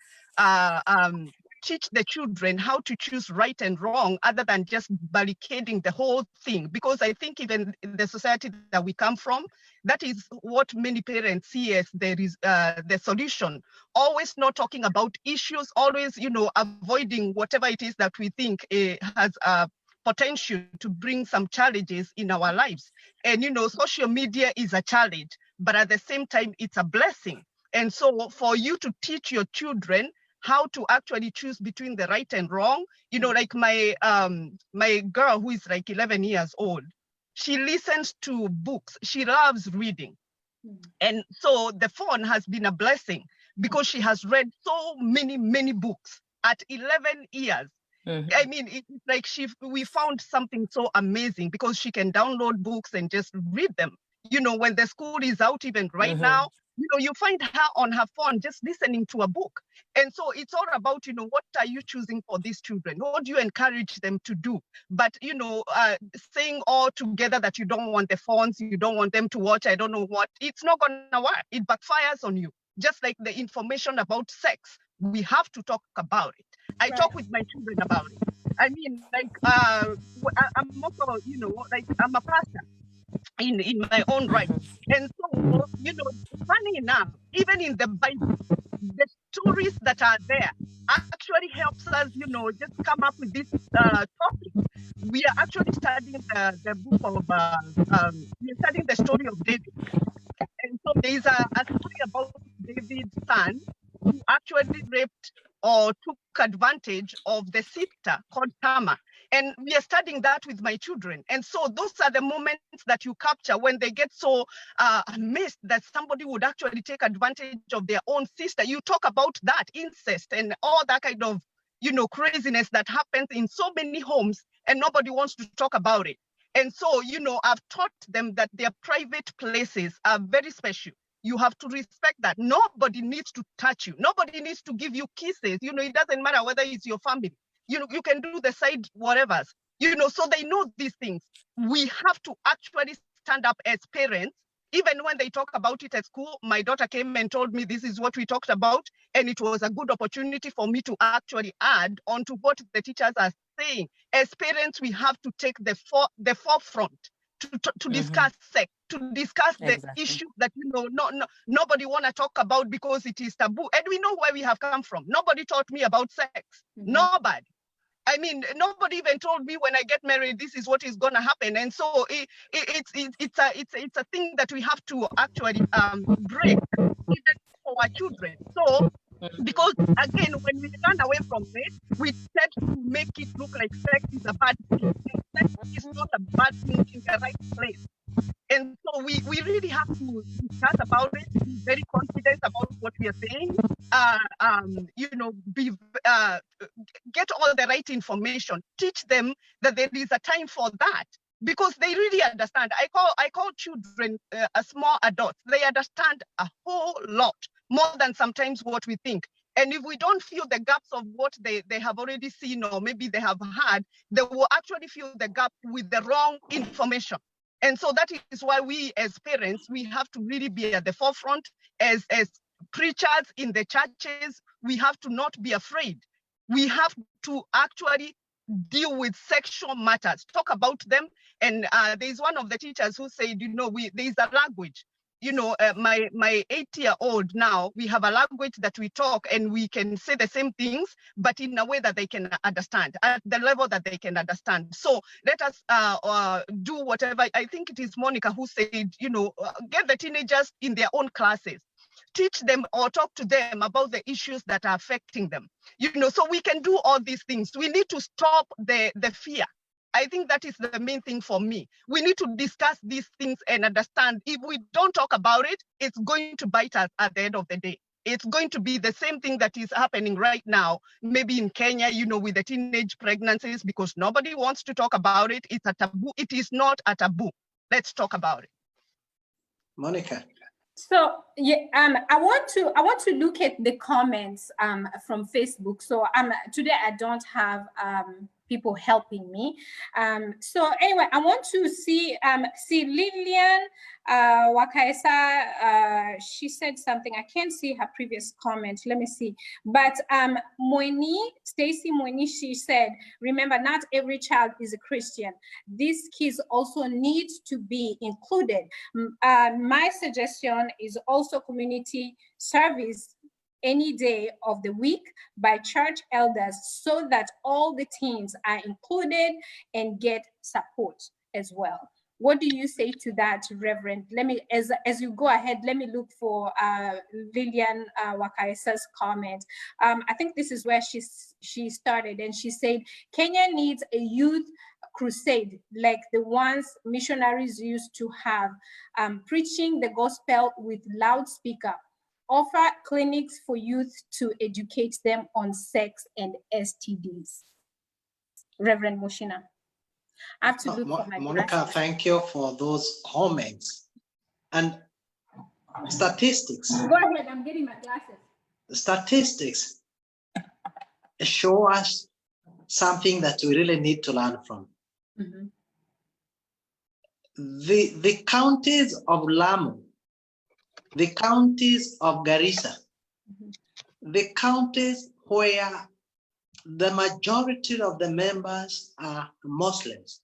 teach the children how to choose right and wrong, other than just barricading the whole thing. Because I think even in the society that we come from, that is what many parents see as there is the solution. Always not talking about issues, always, avoiding whatever it is that we think has potential to bring some challenges in our lives. And, social media is a challenge, but at the same time, it's a blessing. And so for you to teach your children how to actually choose between the right and wrong, like my girl who is like 11 years old, she listens to books. She loves reading. And so the phone has been a blessing because she has read so many books at 11 years. I mean, it's like we found something so amazing because she can download books and just read them. When the school is out, even right now, you find her on her phone just listening to a book. And so it's all about, what are you choosing for these children? What do you encourage them to do? But, saying all together that you don't want the phones, you don't want them to watch, I don't know what, it's not going to work. It backfires on you. Just like the information about sex, we have to talk about it. I talk with my children about it. I mean, like, I'm also, like, I'm a pastor in my own right. And so, funny enough, even in the Bible, the stories that are there actually helps us, just come up with this topic. We are actually studying the book of, we're studying the story of David. And so there is a story about David's son who actually raped or took advantage of the sister called Tamar. And we are studying that with my children. And so those are the moments that you capture when they get so amazed that somebody would actually take advantage of their own sister. You talk about that incest and all that kind of, craziness that happens in so many homes, and nobody wants to talk about it. And so, you know, I've taught them that their private places are very special. You have to respect that. Nobody needs to touch you. Nobody needs to give you kisses. You know, it doesn't matter whether it's your family. You know, you can do the side whatevers. You know, so they know these things. We have to actually stand up as parents. Even when they talk about it at school, my daughter came and told me this is what we talked about. And it was a good opportunity for me to actually add on to what the teachers are saying. As parents, we have to take the forefront to discuss sex, to discuss the issues that, you know, nobody want to talk about because it is taboo. And we know where we have come from. Nobody taught me about sex. Nobody. I mean, nobody even told me when I get married, this is what is going to happen. And so it's a thing that we have to actually break even for our children. So, because again, when we run away from it, we tend to make it look like sex is a bad thing. Sex is not a bad thing in the right place. And so we really have to discuss about it, be very confident about what we are saying, you know, get all the right information, teach them that there is a time for that, because they really understand. I call children a small adults. They understand a whole lot more than sometimes what we think. And if we don't fill the gaps of what they have already seen or maybe they have had, they will actually fill the gap with the wrong information. And so that is why we as parents, we have to really be at the forefront. As preachers in the churches, we have to not be afraid. We have to actually deal with sexual matters, talk about them. And there's one of the teachers who said, you know, there's a language. You know, my 8-year-old now, we have a language that we talk and we can say the same things, but in a way that they can understand, at the level that they can understand. So let us do whatever. I think it is Monica who said, you know, get the teenagers in their own classes, teach them or talk to them about the issues that are affecting them. You know, so we can do all these things. We need to stop the fear. I think that is the main thing for me. We need to discuss these things and understand if we don't talk about it, it's going to bite us at the end of the day. It's going to be the same thing that is happening right now, maybe in Kenya, you know, with the teenage pregnancies, because nobody wants to talk about it. It's a taboo. It is not a taboo. Let's talk about it. Monica. So yeah, I want to look at the comments from Facebook. So today I don't have people helping me. So anyway, I want to see Lillian Wakaisa. She said something. I can't see her previous comment. Let me see. But Stacy Moini, she said, remember, not every child is a Christian. These kids also need to be included. My suggestion is also community service any day of the week by church elders so that all the teens are included and get support as well. What do you say to that, Reverend? Let me, as you go ahead, let me look for Lillian Wakaisa's comment. I think this is where she started, and she said, Kenya needs a youth crusade like the ones missionaries used to have, preaching the gospel with loudspeaker. Offer clinics for youth to educate them on sex and STDs. Reverend Mushina. I have to look for my Monica, glasses. thank you for those comments. And statistics. Go ahead, I'm getting my glasses. Statistics show us something that we really need to learn from. Mm-hmm. The counties of Lamu, the counties of Garissa, the counties where the majority of the members are Muslims,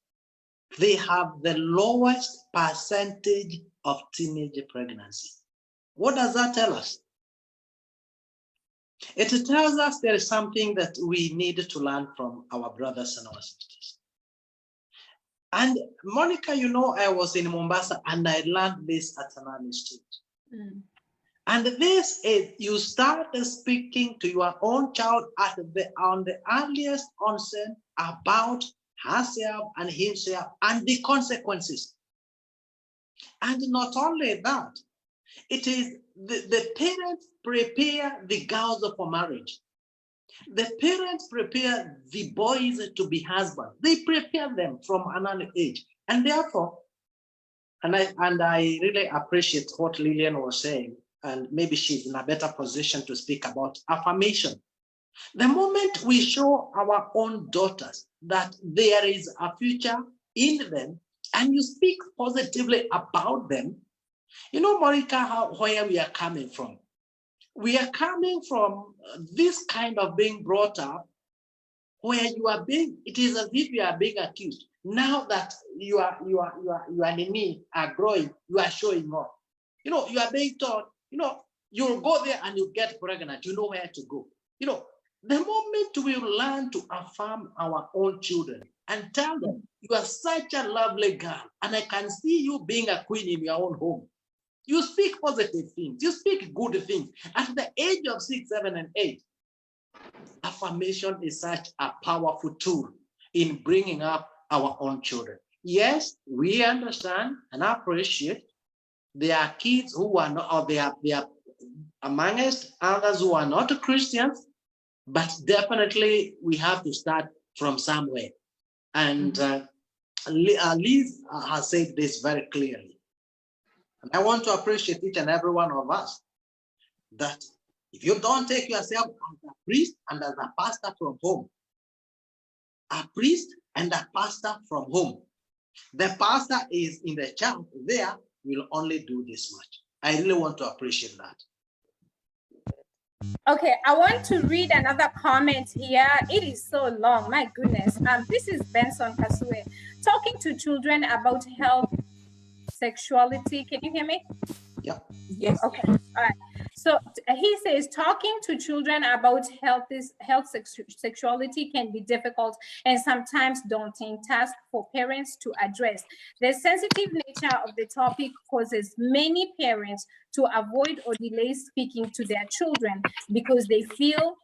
they have the lowest percentage of teenage pregnancy. What does that tell us? It tells us there is something that we need to learn from our brothers and our sisters. And Monica, you know, I was in Mombasa and I learned this at an early stage. Mm. And this is, you start speaking to your own child on the earliest onset about herself and himself and the consequences. And not only that, it is the parents prepare the girls for marriage. The parents prepare the boys to be husbands. They prepare them from an early age. And therefore, and I really appreciate what Lillian was saying, and maybe she's in a better position to speak about affirmation. The moment we show our own daughters that there is a future in them, and you speak positively about them, you know, Monica, where we are coming from. We are coming from this kind of being brought up where you are being, it is as if you are being accused. Now that your enemy are growing, you are showing off. You know, you are being taught, you know, you'll go there and you get pregnant, you know where to go. You know, the moment we learn to affirm our own children and tell them, you are such a lovely girl, and I can see you being a queen in your own home. You speak positive things, you speak good things. At the age of 6, 7, and 8, affirmation is such a powerful tool in bringing up our own children. Yes, we understand and appreciate there are kids who are not, or they are amongst others who are not Christians, but definitely we have to start from somewhere. And Liz has said this very clearly. And I want to appreciate each and every one of us that if you don't take yourself as a priest and as a pastor from home, a priest and a pastor from home, the pastor is in the church there will only do this much. I really want to appreciate that. Okay, I want to read another comment here. It is so long, my goodness. This is Benson Kasue talking to children about health, sexuality. Can you hear me? Yeah. Yes. Okay. All right. So he says talking to children about sexuality can be difficult and sometimes daunting task for parents to address. The sensitive nature of the topic causes many parents to avoid or delay speaking to their children because they feel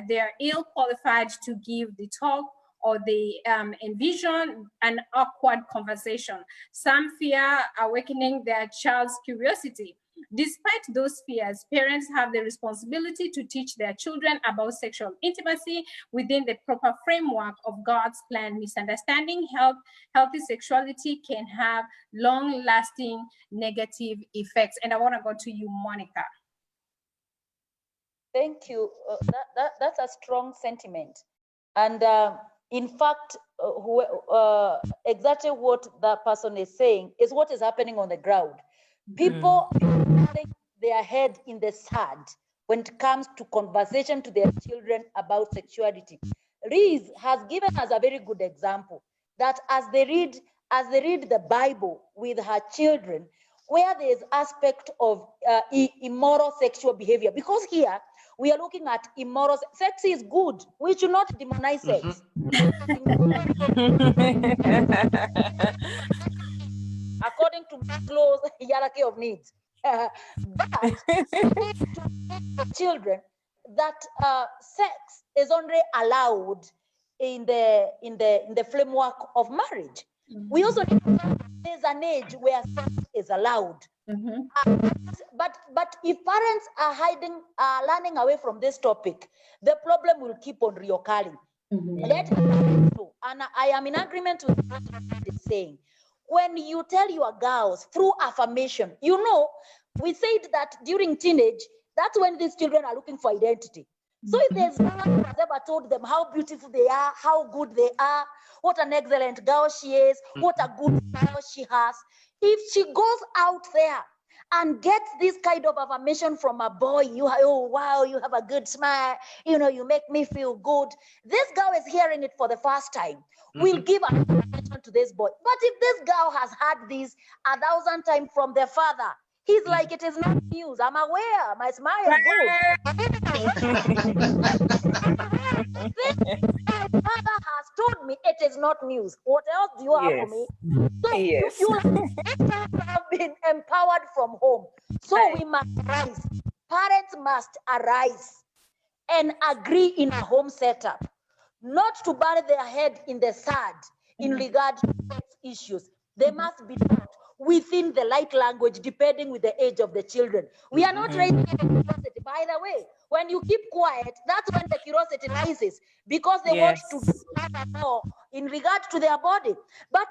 they're ill qualified to give the talk, or they envision an awkward conversation. Some fear awakening their child's curiosity. Despite those fears, parents have the responsibility to teach their children about sexual intimacy within the proper framework of God's plan. Misunderstanding healthy sexuality can have long-lasting negative effects. And I want to go to you, Monica. Thank you. That's a strong sentiment. And in fact, exactly what that person is saying is what is happening on the ground. People are their head in the sand when it comes to conversation to their children about sexuality. Reese has given us a very good example that as they read the Bible with her children, where there is aspect of immoral sexual behavior, because here we are looking at immoral. Sex is good. We should not demonize sex. According to Maslow's hierarchy of needs. But children, that sex is only allowed in the framework of marriage. We also need to know there's an age where sex is allowed. But if parents are learning away from this topic, the problem will keep on reoccurring. And I am in agreement with what you are saying. When you tell your girls through affirmation, you know, we said that during teenage, that's when these children are looking for identity. So if there's no one who has ever told them how beautiful they are, how good they are, what an excellent girl she is, what a good smile she has, if she goes out there and gets this kind of affirmation from a boy, oh wow, you have a good smile, you know, you make me feel good. This girl is hearing it for the first time. We'll give attention to this boy. But if this girl has had this 1,000 times from their father, he's like, it is not news. I'm aware, my smile is good. My father has told me it is not news. What else do you have for me? So you have been empowered from home. So we must rise. Parents must arise and agree in a home setup, not to bury their head in the sand in regard to sex issues. They must be taught within the light language, depending with the age of the children. We are not raising university. By the way, when you keep quiet, that's when the curiosity rises, because they want to know in regard to their body. But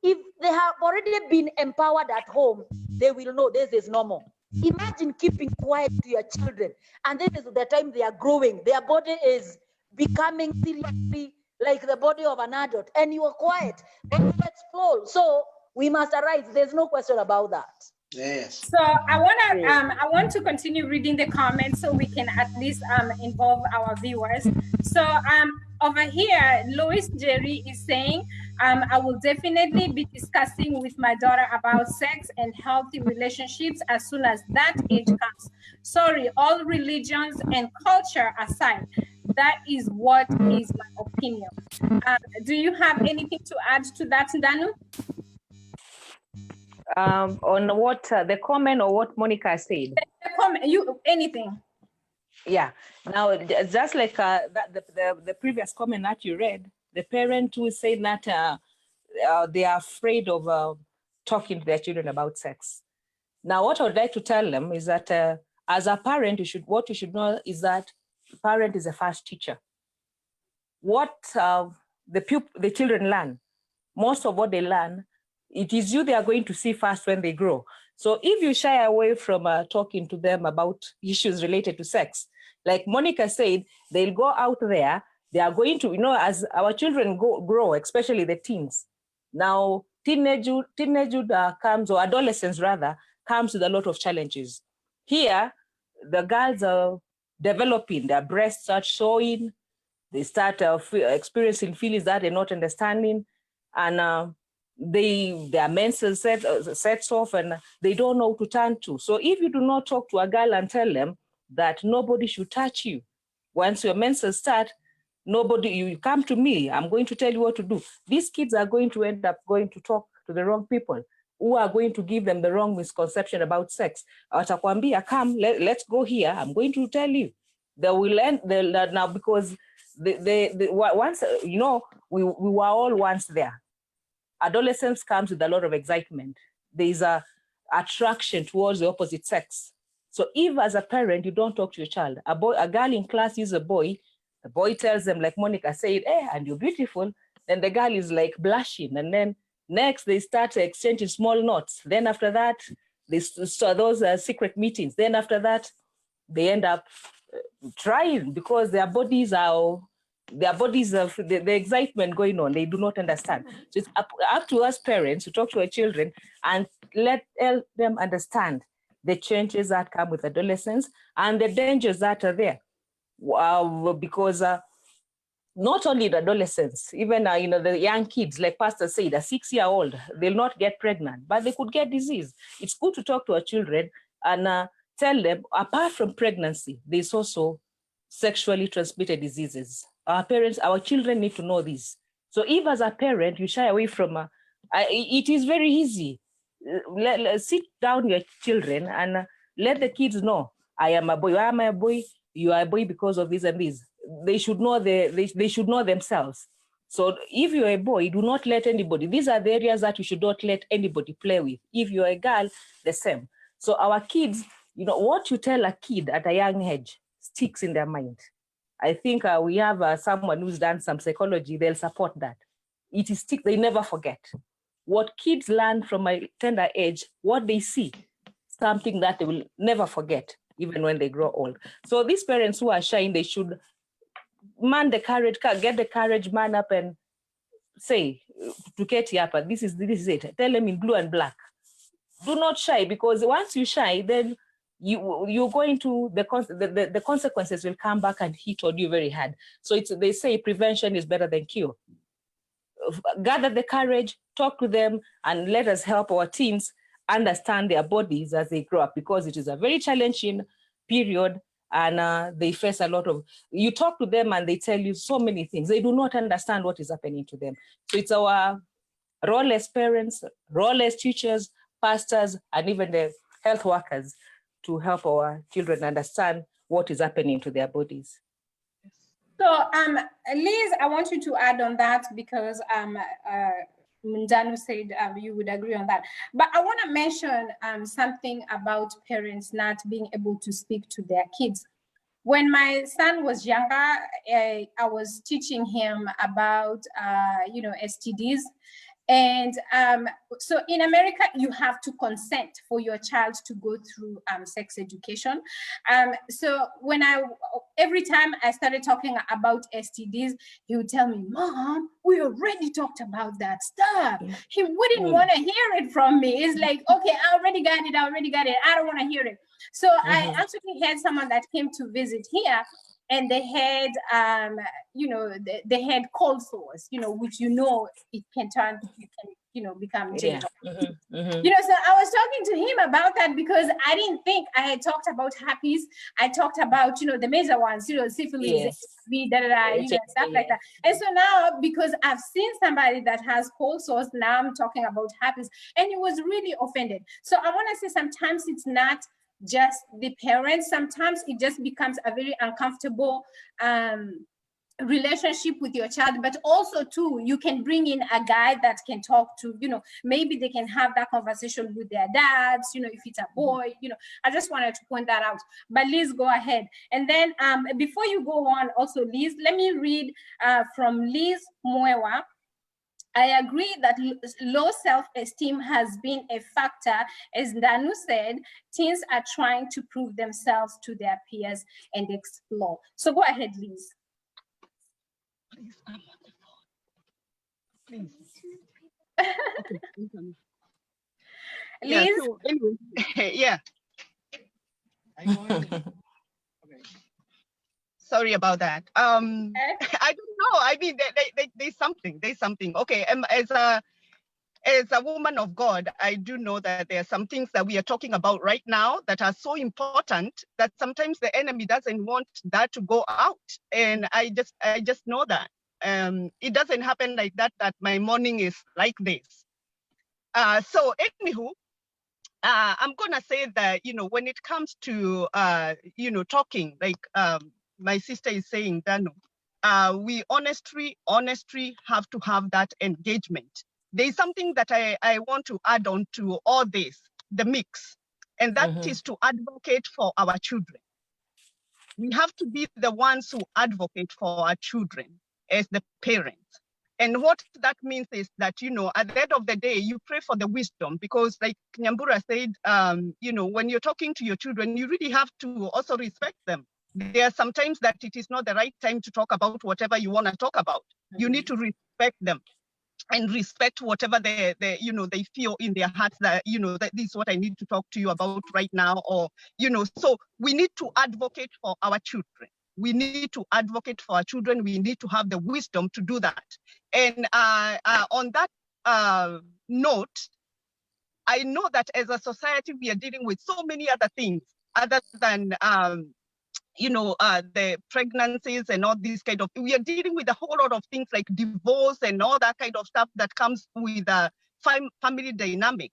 if they have already been empowered at home, they will know this is normal. Imagine keeping quiet to your children, and this is the time they are growing. Their body is becoming seriously like the body of an adult, and you are quiet. Then let's fall. So we must arise. There's no question about that. Yes. So I want to continue reading the comments so we can at least involve our viewers. So over here, Lois Jerry is saying, I will definitely be discussing with my daughter about sex and healthy relationships as soon as that age comes. Sorry, all religions and culture aside, that is what is my opinion. Do you have anything to add to that, Danu? On what the comment or what Monica said? The comment, anything. Yeah. Now, just like the previous comment that you read, the parent who is saying that they are afraid of talking to their children about sex. Now, what I would like to tell them is that as a parent, what you should know is that parent is a first teacher. What the children learn, most of what they learn, it is you they are going to see first when they grow. So if you shy away from talking to them about issues related to sex, like Monica said, they'll go out there, they are going to, as our children grow, especially the teens. Now, teenagehood comes, or adolescence rather, comes with a lot of challenges. Here, the girls are developing, their breasts start showing, they start experiencing feelings that they're not understanding, and their mental sets off, and they don't know who to turn to. So if you do not talk to a girl and tell them that nobody should touch you, once your menses start, you come to me, I'm going to tell you what to do. These kids are going to end up going to talk to the wrong people who are going to give them the wrong misconception about sex. Watakwambia, come, let's go here, I'm going to tell you. They will end now, because once, we were all once there. Adolescence comes with a lot of excitement. There is a attraction towards the opposite sex. So if as a parent, you don't talk to your child, a girl in class is a boy, the boy tells them, like Monica said, hey, and you're beautiful. Then the girl is like blushing. And then next they start exchanging small notes. Then after that, they start those secret meetings. Then after that, they end up trying, because their bodies have the excitement going on. They do not understand. So it's up to us parents to talk to our children and help them understand the changes that come with adolescence and the dangers that are there. Because not only the adolescents, even the young kids, like Pastor said, a 6-year-old, they'll not get pregnant, but they could get disease. It's good to talk to our children and tell them, apart from pregnancy, there's also sexually transmitted diseases. Our children need to know this. So if as a parent, you shy away from, it is very easy. Sit down your children and let the kids know, I am a boy, I am a boy, you are a boy because of this and this. They should know they should know themselves. So if you're a boy, do not let anybody, these are the areas that you should not let anybody play with. If you're a girl, the same. So our kids, what you tell a kid at a young age sticks in their mind. I think we have someone who's done some psychology, they'll support that. It is they never forget. What kids learn from a tender age, what they see, something that they will never forget, even when they grow old. So these parents who are shy, they should get the courage, man up and say to Katie Upper, this is it. Tell them in blue and black. Do not shy, because once you shy, then you're going to, the consequences will come back and hit on you very hard. So they say prevention is better than cure. Gather the courage, talk to them, and let us help our teens understand their bodies as they grow up, because it is a very challenging period, and they face a lot of, you talk to them and they tell you so many things. They do not understand what is happening to them. So it's our role as parents, role as teachers, pastors, and even the health workers to help our children understand what is happening to their bodies. So, Liz, I want you to add on that, because Mundanu said you would agree on that. But I want to mention something about parents not being able to speak to their kids. when my son was younger, I was teaching him about, STDs. And so in America, you have to consent for your child to go through sex education. So every time I started talking about STDs, he would tell me, Mom, we already talked about that stuff. He wouldn't want to hear it from me. It's like, okay, I already got it. I don't want to hear it. So I actually had someone that came to visit here, and they had, they had cold sores, which, it can turn, you can, become genital. So I was talking to him about that because I didn't think I had talked about herpes. I talked about, the major ones, syphilis, stuff like that. And so now, because I've seen somebody that has cold sores, now I'm talking about herpes, and he was really offended. So I want to say sometimes it's not just the parents. Sometimes it just becomes a very uncomfortable relationship with your child, but also too, you can bring in a guy that can talk to, maybe they can have that conversation with their dads, if it's a boy, I just wanted to point that out. But Liz, go ahead. And then before you go on also, Liz, let me read from Liz Mwewa. I agree that low self-esteem has been a factor. As Danu said, teens are trying to prove themselves to their peers and explore. So go ahead, Liz. Please, I'm on the phone. Please. Okay. Liz? Yeah, so anyway, yeah. Okay. Sorry about that. I don't know. I mean, there's something. Okay. As a woman of God, I do know that there are some things that we are talking about right now that are so important that sometimes the enemy doesn't want that to go out. And I just know that. It doesn't happen like that my morning is like this. So anywho, I'm gonna say that, when it comes to talking, like my sister is saying, Danu, we honestly have to have that engagement. There's something that I want to add on to all this, the mix, and that is to advocate for our children. We have to be the ones who advocate for our children as the parents. And what that means is that, at the end of the day, you pray for the wisdom, because like Nyambura said, when you're talking to your children, you really have to also respect them. There are sometimes that it is not the right time to talk about whatever you want to talk about. You need to respect them and respect whatever they feel in their hearts that, that this is what I need to talk to you about right now, or, so we need to advocate for our children. We need to advocate for our children. We need to have the wisdom to do that. And on that note, I know that as a society, we are dealing with so many other things other than, the pregnancies and all these kind of, we are dealing with a whole lot of things like divorce and all that kind of stuff that comes with a family dynamic.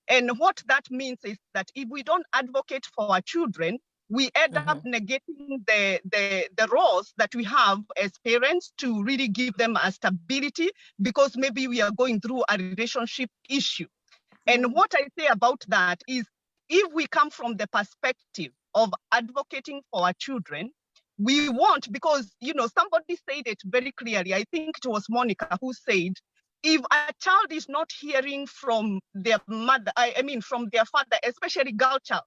And what that means is that if we don't advocate for our children, we end up negating the roles that we have as parents to really give them a stability, because maybe we are going through a relationship issue. And what I say about that is, if we come from the perspective of advocating for our children, we want, because, somebody said it very clearly. I think it was Monicah who said, if a child is not hearing from their mother, from their father, especially girl child,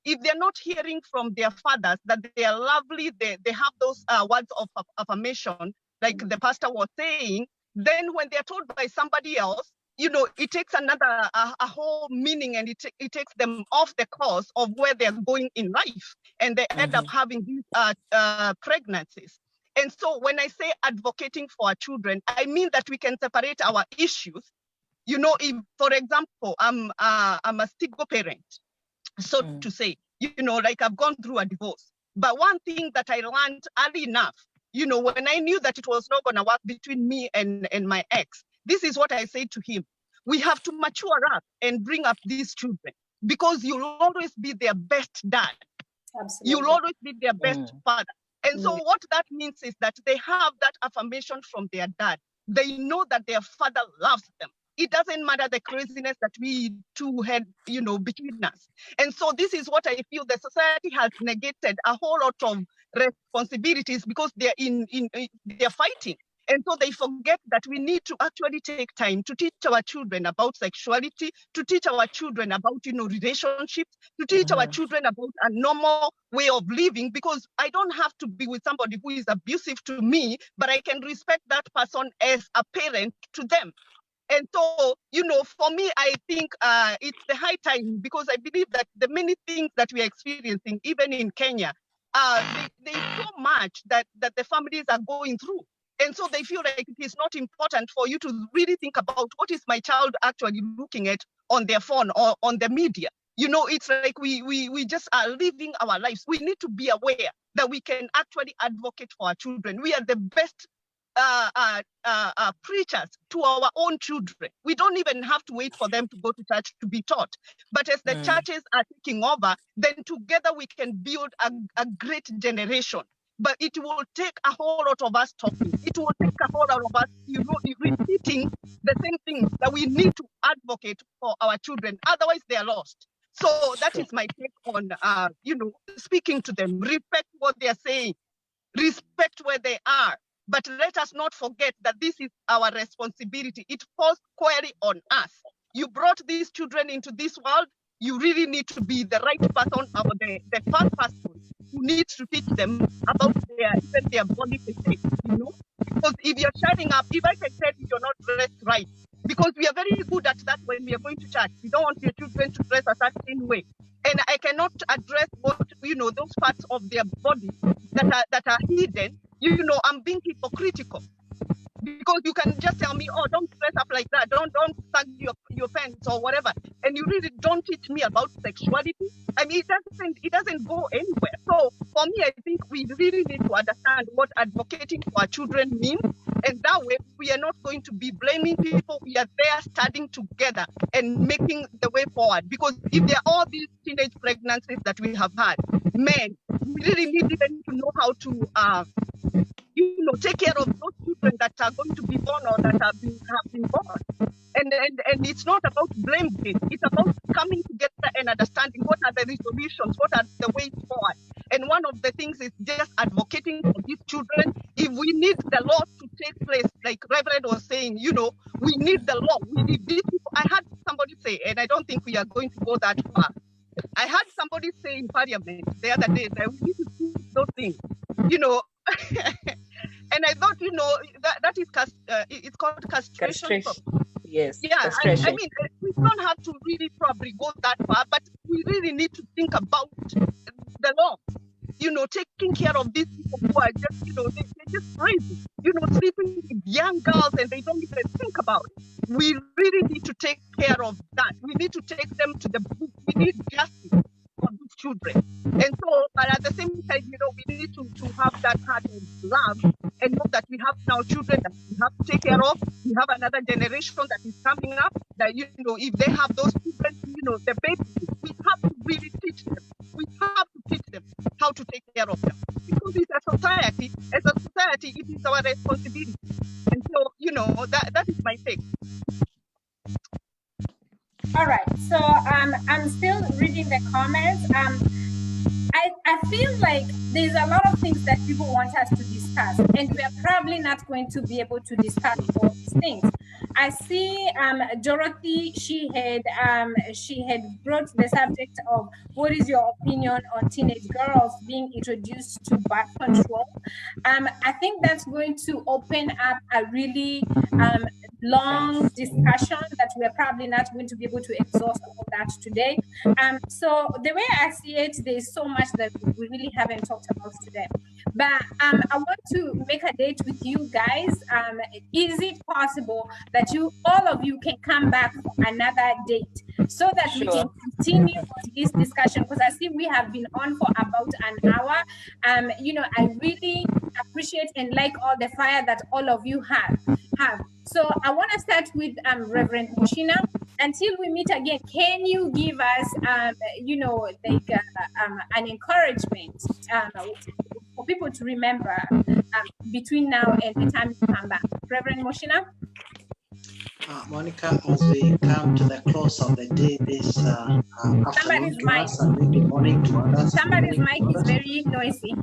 if they're not hearing from their fathers that they are lovely, they have those words of affirmation, like the pastor was saying, then when they're told by somebody else, it takes another, a whole meaning, and it takes them off the course of where they're going in life, and they end up having these pregnancies. And so when I say advocating for our children, I mean that we can separate our issues. If, for example, I'm a single parent, so to say, like I've gone through a divorce. But one thing that I learned early enough, when I knew that it was not going to work between me and my ex, this is what I said to him. We have to mature up and bring up these children, because you'll always be their best dad. Absolutely. You'll always be their best father. And so what that means is that they have that affirmation from their dad. They know that their father loves them. It doesn't matter the craziness that we two had, between us. And so this is what I feel the society has negated a whole lot of responsibilities because they're they're fighting. And so they forget that we need to actually take time to teach our children about sexuality, to teach our children about, relationships, to teach our children about a normal way of living, because I don't have to be with somebody who is abusive to me, but I can respect that person as a parent to them. And so, for me, I think it's the high time, because I believe that the many things that we are experiencing, even in Kenya, there's so much that the families are going through. And so they feel like it is not important for you to really think about what is my child actually looking at on their phone or on the media. It's like we just are living our lives. We need to be aware that we can actually advocate for our children. We are the best preachers to our own children. We don't even have to wait for them to go to church to be taught. But as the churches are taking over, then together we can build a great generation. But it will take a whole lot of us talking. It will take a whole lot of us, repeating the same things, that we need to advocate for our children. Otherwise, they are lost. So that is my take on, speaking to them. Respect what they are saying. Respect where they are. But let us not forget that this is our responsibility. It falls squarely on us. You brought these children into this world. You really need to be the right person, or the first person who needs to teach them about their body physique, Because if you're shutting up, if I can tell you you're not dressed right, because we are very good at that when we are going to church. We don't want your children to dress a certain way. And I cannot address those parts of their body that are hidden. I'm being hypocritical. Because you can just tell me, oh, don't dress up like that. Don't sag your pants or whatever. And you really don't teach me about sexuality. I mean, it doesn't go anywhere. So for me, I think we really need to understand what advocating for our children means. And that way, we are not going to be blaming people. We are there studying together and making the way forward. Because if there are all these teenage pregnancies that we have had, men, we really need even to know how to take care of those children that are going to be born or that have been born. And it's not about blame game. It's about coming together and understanding what are the resolutions, what are the ways forward. And one of the things is just advocating for these children. If we need the law to take place, like Reverend was saying, we need the law. We need these people. I had somebody say, and I don't think we are going to go that far. I had somebody say in Parliament the other day that we need to do those things, And I thought, that is it's called castration. Yes. Yeah, I mean, we don't have to really probably go that far, but we really need to think about the law. Taking care of these people who are just, they're just crazy. Sleeping with young girls and they don't even think about it. We really need to take care of that. We need to take them to the book. We need justice for these children. And so, but at the same time, we need to have that heart of love and know that we have now children that we have to take care of. We have another generation that is coming up that, if they have those children, the babies, we have to really teach them. We have to teach them how to take care of them. Because it's a society, as a society, it is our responsibility. And so, that is my take. All right, so I'm still reading the comments. I feel like there's a lot of things that people want us to discuss, and we are probably not going to be able to discuss all these things. I see Dorothy, she had brought the subject of what is your opinion on teenage girls being introduced to birth control. I think that's going to open up a really long discussion that we are probably not going to be able to exhaust all that today. So the way I see it, there's so much that we really haven't talked about today. But I want to make a date with you guys. Is it possible that all of you can come back for another date so that we can continue on this discussion? Because I see we have been on for about an hour. I really appreciate and like all the fire that all of you have. So I want to start with Reverend Mushina. Until we meet again, can you give us, an encouragement for people to remember between now and the time you come back? Reverend Mushina? Monica, as we come to the close of the day this afternoon to us and maybe morning to others. Somebody's mic is very noisy.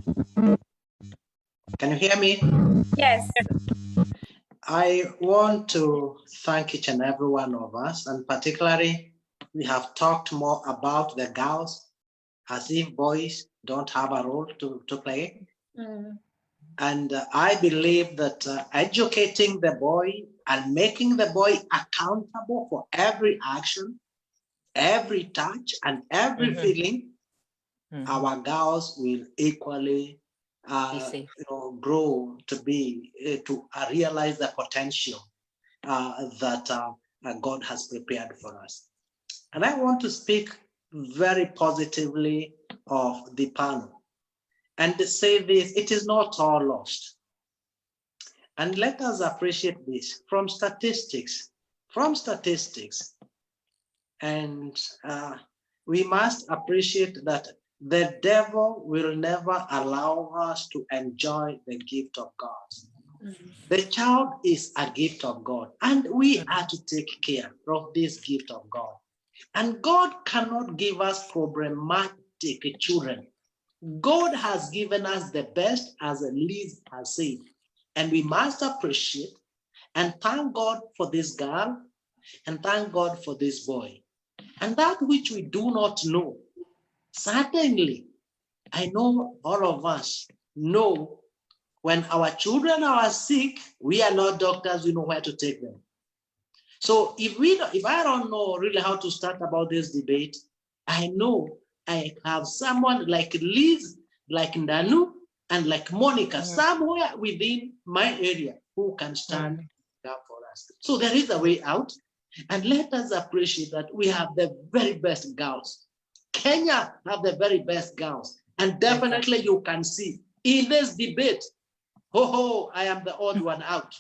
Can you hear me? Yes. I want to thank each and every one of us, and particularly we have talked more about the girls as if boys don't have a role to play. Mm. And I believe that educating the boy and making the boy accountable for every action, every touch, and every feeling, our girls will equally grow to be to realize the potential that God has prepared for us. And I want to speak very positively of the panel and say this: it is not all lost. And let us appreciate this from statistics. And we must appreciate that the devil will never allow us to enjoy the gift of God. The child is a gift of God, and we are to take care of this gift of God. And God cannot give us problematic children. God has given us the best, as Liz has said, and we must appreciate and thank God for this girl and thank God for this boy. And that which we do not know, certainly, I know all of us know when our children are sick, we are not doctors, we know where to take them. So if I don't know really how to start about this debate, I know I have someone like Liz, like Ndanu, and like Monica, somewhere within my area who can stand up for us. So there is a way out. And let us appreciate that we have the very best girls. Kenya have the very best girls. And definitely you can see in this debate, I am the odd one out.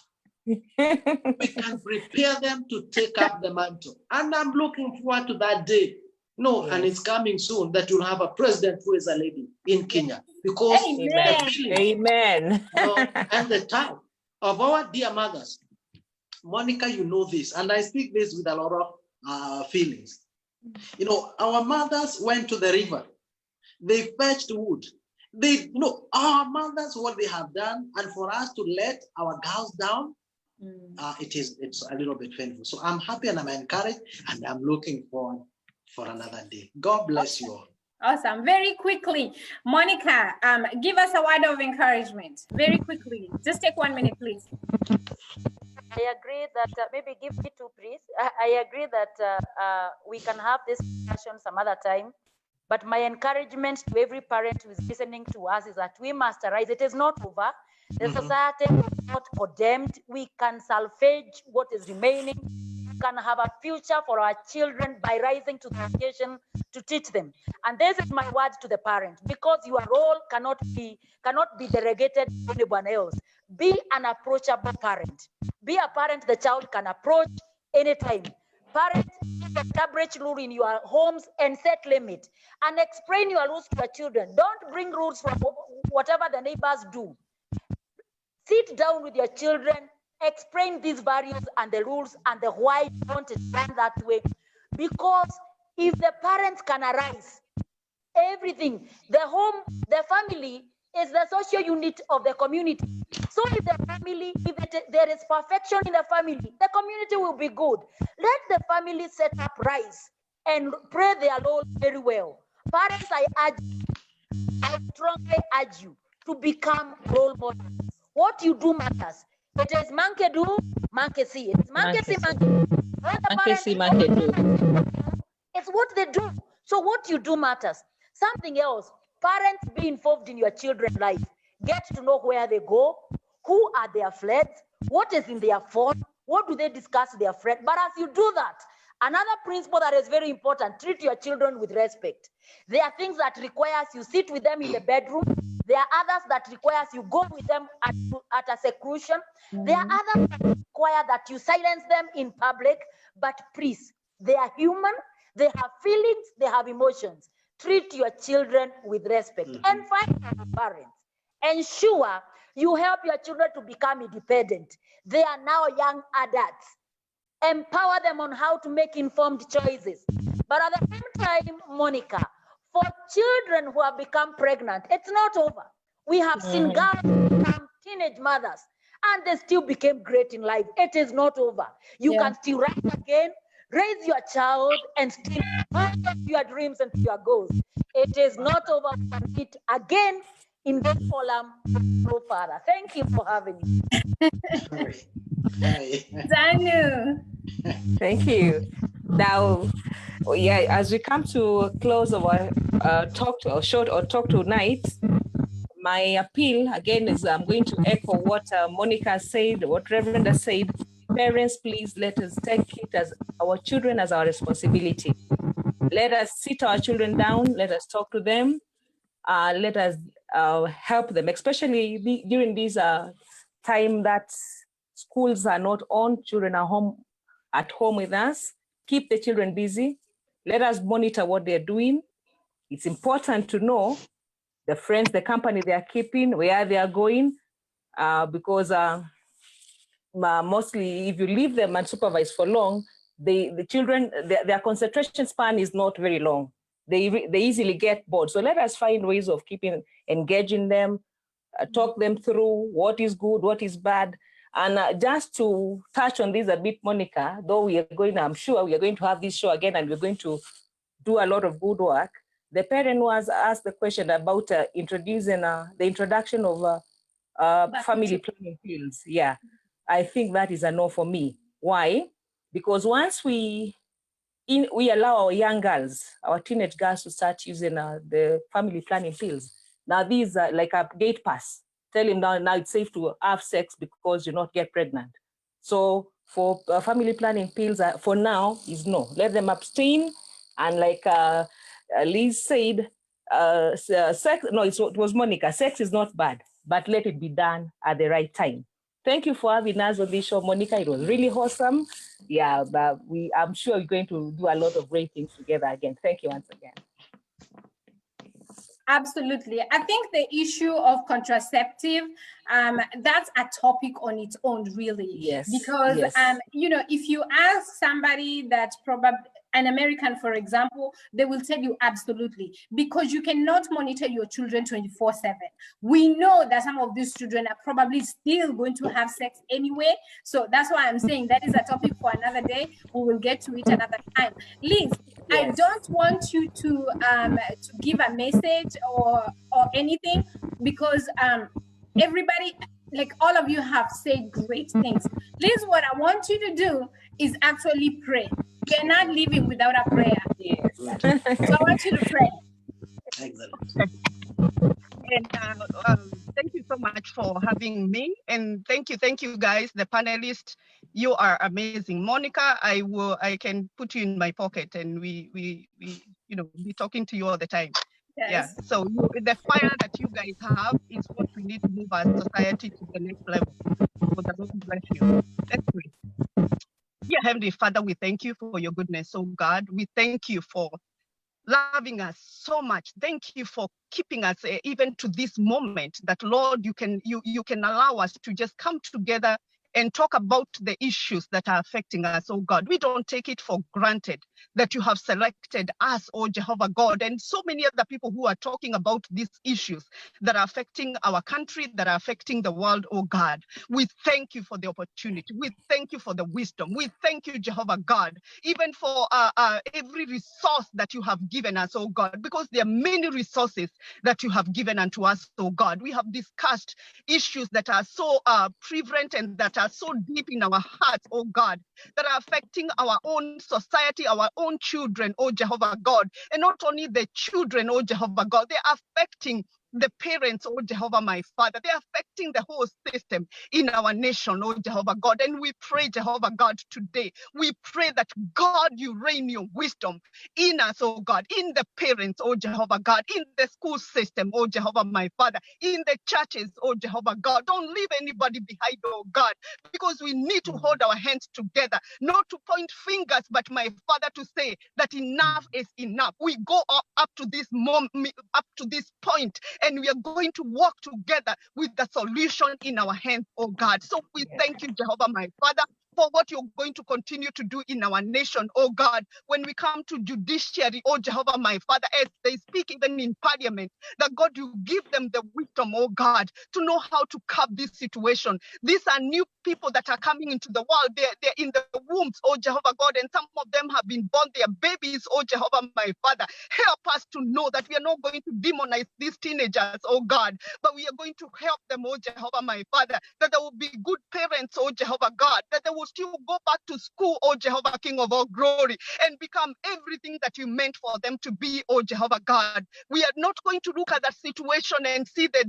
We can prepare them to take up the mantle. And I'm looking forward to that day. And it's coming soon that you'll have a president who is a lady in Kenya. Because Amen. And the time of our dear mothers, Monica, you know this, and I speak this with a lot of feelings. Our mothers went to the river. They fetched wood. Our mothers, what they have done, and for us to let our girls down, it's a little bit painful. So I'm happy and I'm encouraged, and I'm looking forward for another day. God bless you all. Awesome. Very quickly, Monica, give us a word of encouragement. Very quickly. Just take 1 minute, please. I agree that maybe give me two, please. I agree that we can have this discussion some other time. But my encouragement to every parent who is listening to us is that we must arise. It is not over. The society is not condemned. We can salvage what is remaining. We can have a future for our children by rising to the occasion to teach them. And this is my word to the parent, because your role cannot be delegated to anyone else. Be an approachable parent. Be a parent the child can approach anytime. Parents, establish rules in your homes and set limits, and explain your rules to your children. Don't bring rules from whatever the neighbors do. Sit down with your children, explain these values and the rules and the why you want it done that way. Because if the parents can arise, everything, the home, the family is the social unit of the community. So if the family, there is perfection in the family, the community will be good. Let the family set up rise and pray their role very well. Parents, I strongly urge you to become role models. What you do matters. It is monkey do, monkey see. It is monkey see, monkey do. Monkey see, monkey do. It's what they do. So what you do matters. Something else, parents, be involved in your children's life. Get to know where they go, who are their friends, what is in their phone, what do they discuss with their friends. But as you do that, another principle that is very important, treat your children with respect. There are things that requires you sit with them in the bedroom. There are others that requires you go with them at a seclusion. There are others that require that you silence them in public. But please, they are human, they have feelings, they have emotions. Treat your children with respect. And finally, parents, ensure you help your children to become independent. They are now young adults. empower them on how to make informed choices. But at the same time, Monica, for children who have become pregnant, it's not over. We have seen girls become teenage mothers and they still became great in life. It is not over. You can still rise again, raise your child, and still follow your dreams and your goals. It is not over. We can meet again in this forum. No further. Thank you for having me. Danu. Thank you. Now, as we come to a close of our talk tonight, my appeal again is I'm going to echo what Monica said, what Reverend said. Parents, please let us take it as our children as our responsibility. Let us sit our children down. Let us talk to them. Let us help them, especially during this time that schools are not on, children are at home with us. Keep the children busy. Let us monitor what they're doing. It's important to know the friends, the company they are keeping, where they are going, because mostly if you leave them unsupervised for long, the children, their concentration span is not very long. They easily get bored. So let us find ways of engaging them, talk them through what is good, what is bad. And just to touch on this a bit, Monica, though I'm sure we are going to have this show again and we're going to do a lot of good work. The parent was asked the question about introducing the introduction of family planning pills. Yeah, I think that is a no for me. Why? Because once we allow our young girls, our teenage girls to start using the family planning pills, now these are like a gate pass. Tell him now it's safe to have sex because you not get pregnant. So for family planning pills, for now is no. Let them abstain. And like Liz said, sex, no, it was Monica, sex is not bad, but let it be done at the right time. Thank you for having us on this show, Monica. It was really awesome. Yeah, but I'm sure we're going to do a lot of great things together again. Thank you once again. Absolutely. I think the issue of contraceptive, that's a topic on its own, really. Yes. Because, if you ask somebody that's probably an American, for example, they will tell you absolutely, because you cannot monitor your children 24/7. We know that some of these children are probably still going to have sex anyway. So that's why I'm saying that is a topic for another day. We will get to it another time. Liz, yes. I don't want you to give a message or anything, because everybody, like all of you have said great things. Liz, what I want you to do is actually pray. You're not living without a prayer. Yes. So I want you to pray. Excellent. And thank you so much for having me. And thank you guys, the panelists. You are amazing. Monica, I can put you in my pocket and we be talking to you all the time. Yes. Yeah. So the fire that you guys have is what we need to move our society to the next level. So the Lord bless you. Let's pray. Dear Heavenly Father, we thank you for your goodness. Oh God, we thank you for loving us so much. Thank you for keeping us even to this moment, that Lord, you can allow us to just come together and talk about the issues that are affecting us, oh God. We don't take it for granted that you have selected us, oh Jehovah God, and so many other people who are talking about these issues that are affecting our country, that are affecting the world, oh God. We thank you for the opportunity. We thank you for the wisdom. We thank you, Jehovah God, even for every resource that you have given us, oh God, because there are many resources that you have given unto us, oh God. We have discussed issues that are so prevalent and that are so deep in our hearts, oh God, that are affecting our own society, our own children, oh Jehovah God. And not only the children, oh Jehovah God, they are affecting the parents, oh Jehovah, my Father. They're affecting the whole system in our nation, oh Jehovah God. And we pray, Jehovah God, today, we pray that God, you rain your wisdom in us, oh God, in the parents, oh Jehovah God, in the school system, oh Jehovah, my Father, in the churches, oh Jehovah God. Don't leave anybody behind, oh God, because we need to hold our hands together, not to point fingers, but my Father, to say that enough is enough. We go up to this moment, up to this point, and we are going to walk together with the solution in our hands, oh God. So we thank you, Jehovah, my Father. for what you're going to continue to do in our nation, oh God. When we come to judiciary, oh Jehovah, my Father, as they speak even in parliament, that God, you give them the wisdom, oh God, to know how to curb this situation. These are new people that are coming into the world. They're in the wombs, oh Jehovah God, and some of them have been born, their babies, oh Jehovah, my Father. Help us to know that we are not going to demonize these teenagers, oh God, but we are going to help them, oh Jehovah, my Father, that there will be good parents, oh Jehovah God, that they will still go back to school, oh Jehovah, King of all glory, and become everything that you meant for them to be, oh Jehovah God. We are not going to look at that situation and see the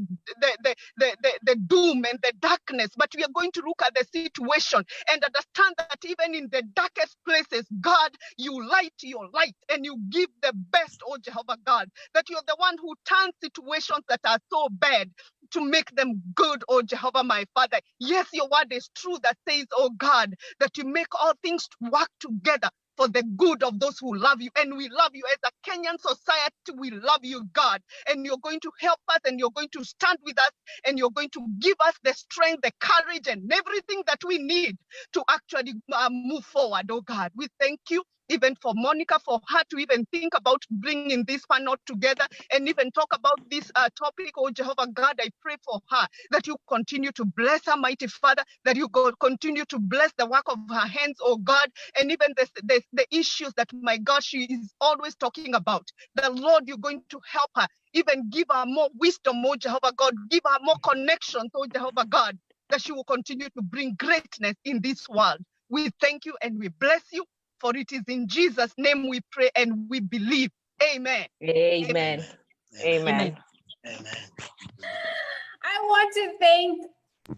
doom and the darkness, but we are going to look at the situation and understand that even in the darkest places, God, you light your light and you give the best, oh Jehovah God, that you're the one who turns situations that are so bad to make them good, oh Jehovah, my Father. Yes, your word is true that says, oh God, that you make all things work together for the good of those who love you. And we love you as a Kenyan society. We love you, God. And you're going to help us and you're going to stand with us and you're going to give us the strength, the courage, and everything that we need to actually move forward, oh God. We thank you even for Monicah, for her to even think about bringing this panel together and even talk about this topic. Oh, Jehovah God, I pray for her that you continue to bless her, mighty Father, that you continue to bless the work of her hands, oh God, and even the issues that, my God, she is always talking about. The Lord, you're going to help her, even give her more wisdom, oh Jehovah God, give her more connections, oh Jehovah God, that she will continue to bring greatness in this world. We thank you and we bless you. For it is in Jesus' name we pray and we believe. Amen. Amen. Amen. Amen. I want to thank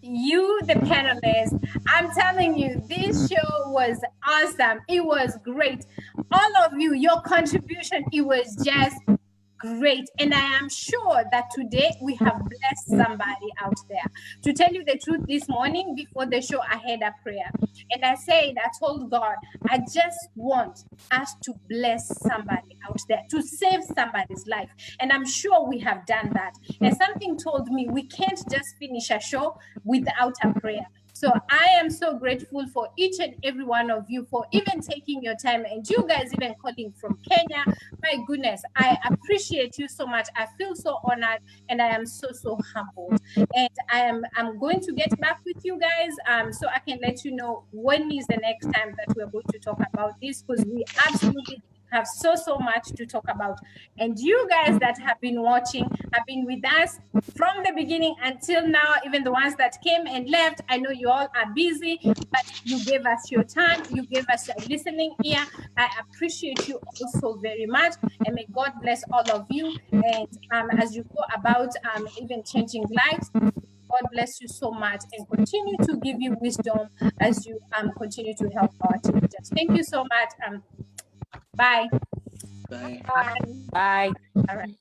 you, the panelists. I'm telling you, this show was awesome. It was great. All of you, your contribution, it was just great. And I am sure that today we have blessed somebody out there. To tell you the truth, this morning before the show, I had a prayer. And I told God, I just want us to bless somebody out there, to save somebody's life. And I'm sure we have done that. And something told me we can't just finish a show without a prayer. So I am so grateful for each and every one of you for even taking your time, and you guys even calling from Kenya. My goodness, I appreciate you so much. I feel so honored and I am so humbled. And I'm going to get back with you guys so I can let you know when is the next time that we're going to talk about this, because we absolutely have so much to talk about. And you guys that have been watching have been with us from the beginning until now, even the ones that came and left. I know you all are busy, but you gave us your time, you gave us your listening ear. I appreciate you also very much, and may God bless all of you. And as you go about even changing lives, God bless you so much and continue to give you wisdom as you continue to help our teenagers. Thank you so much. Bye. Bye. Bye. All right.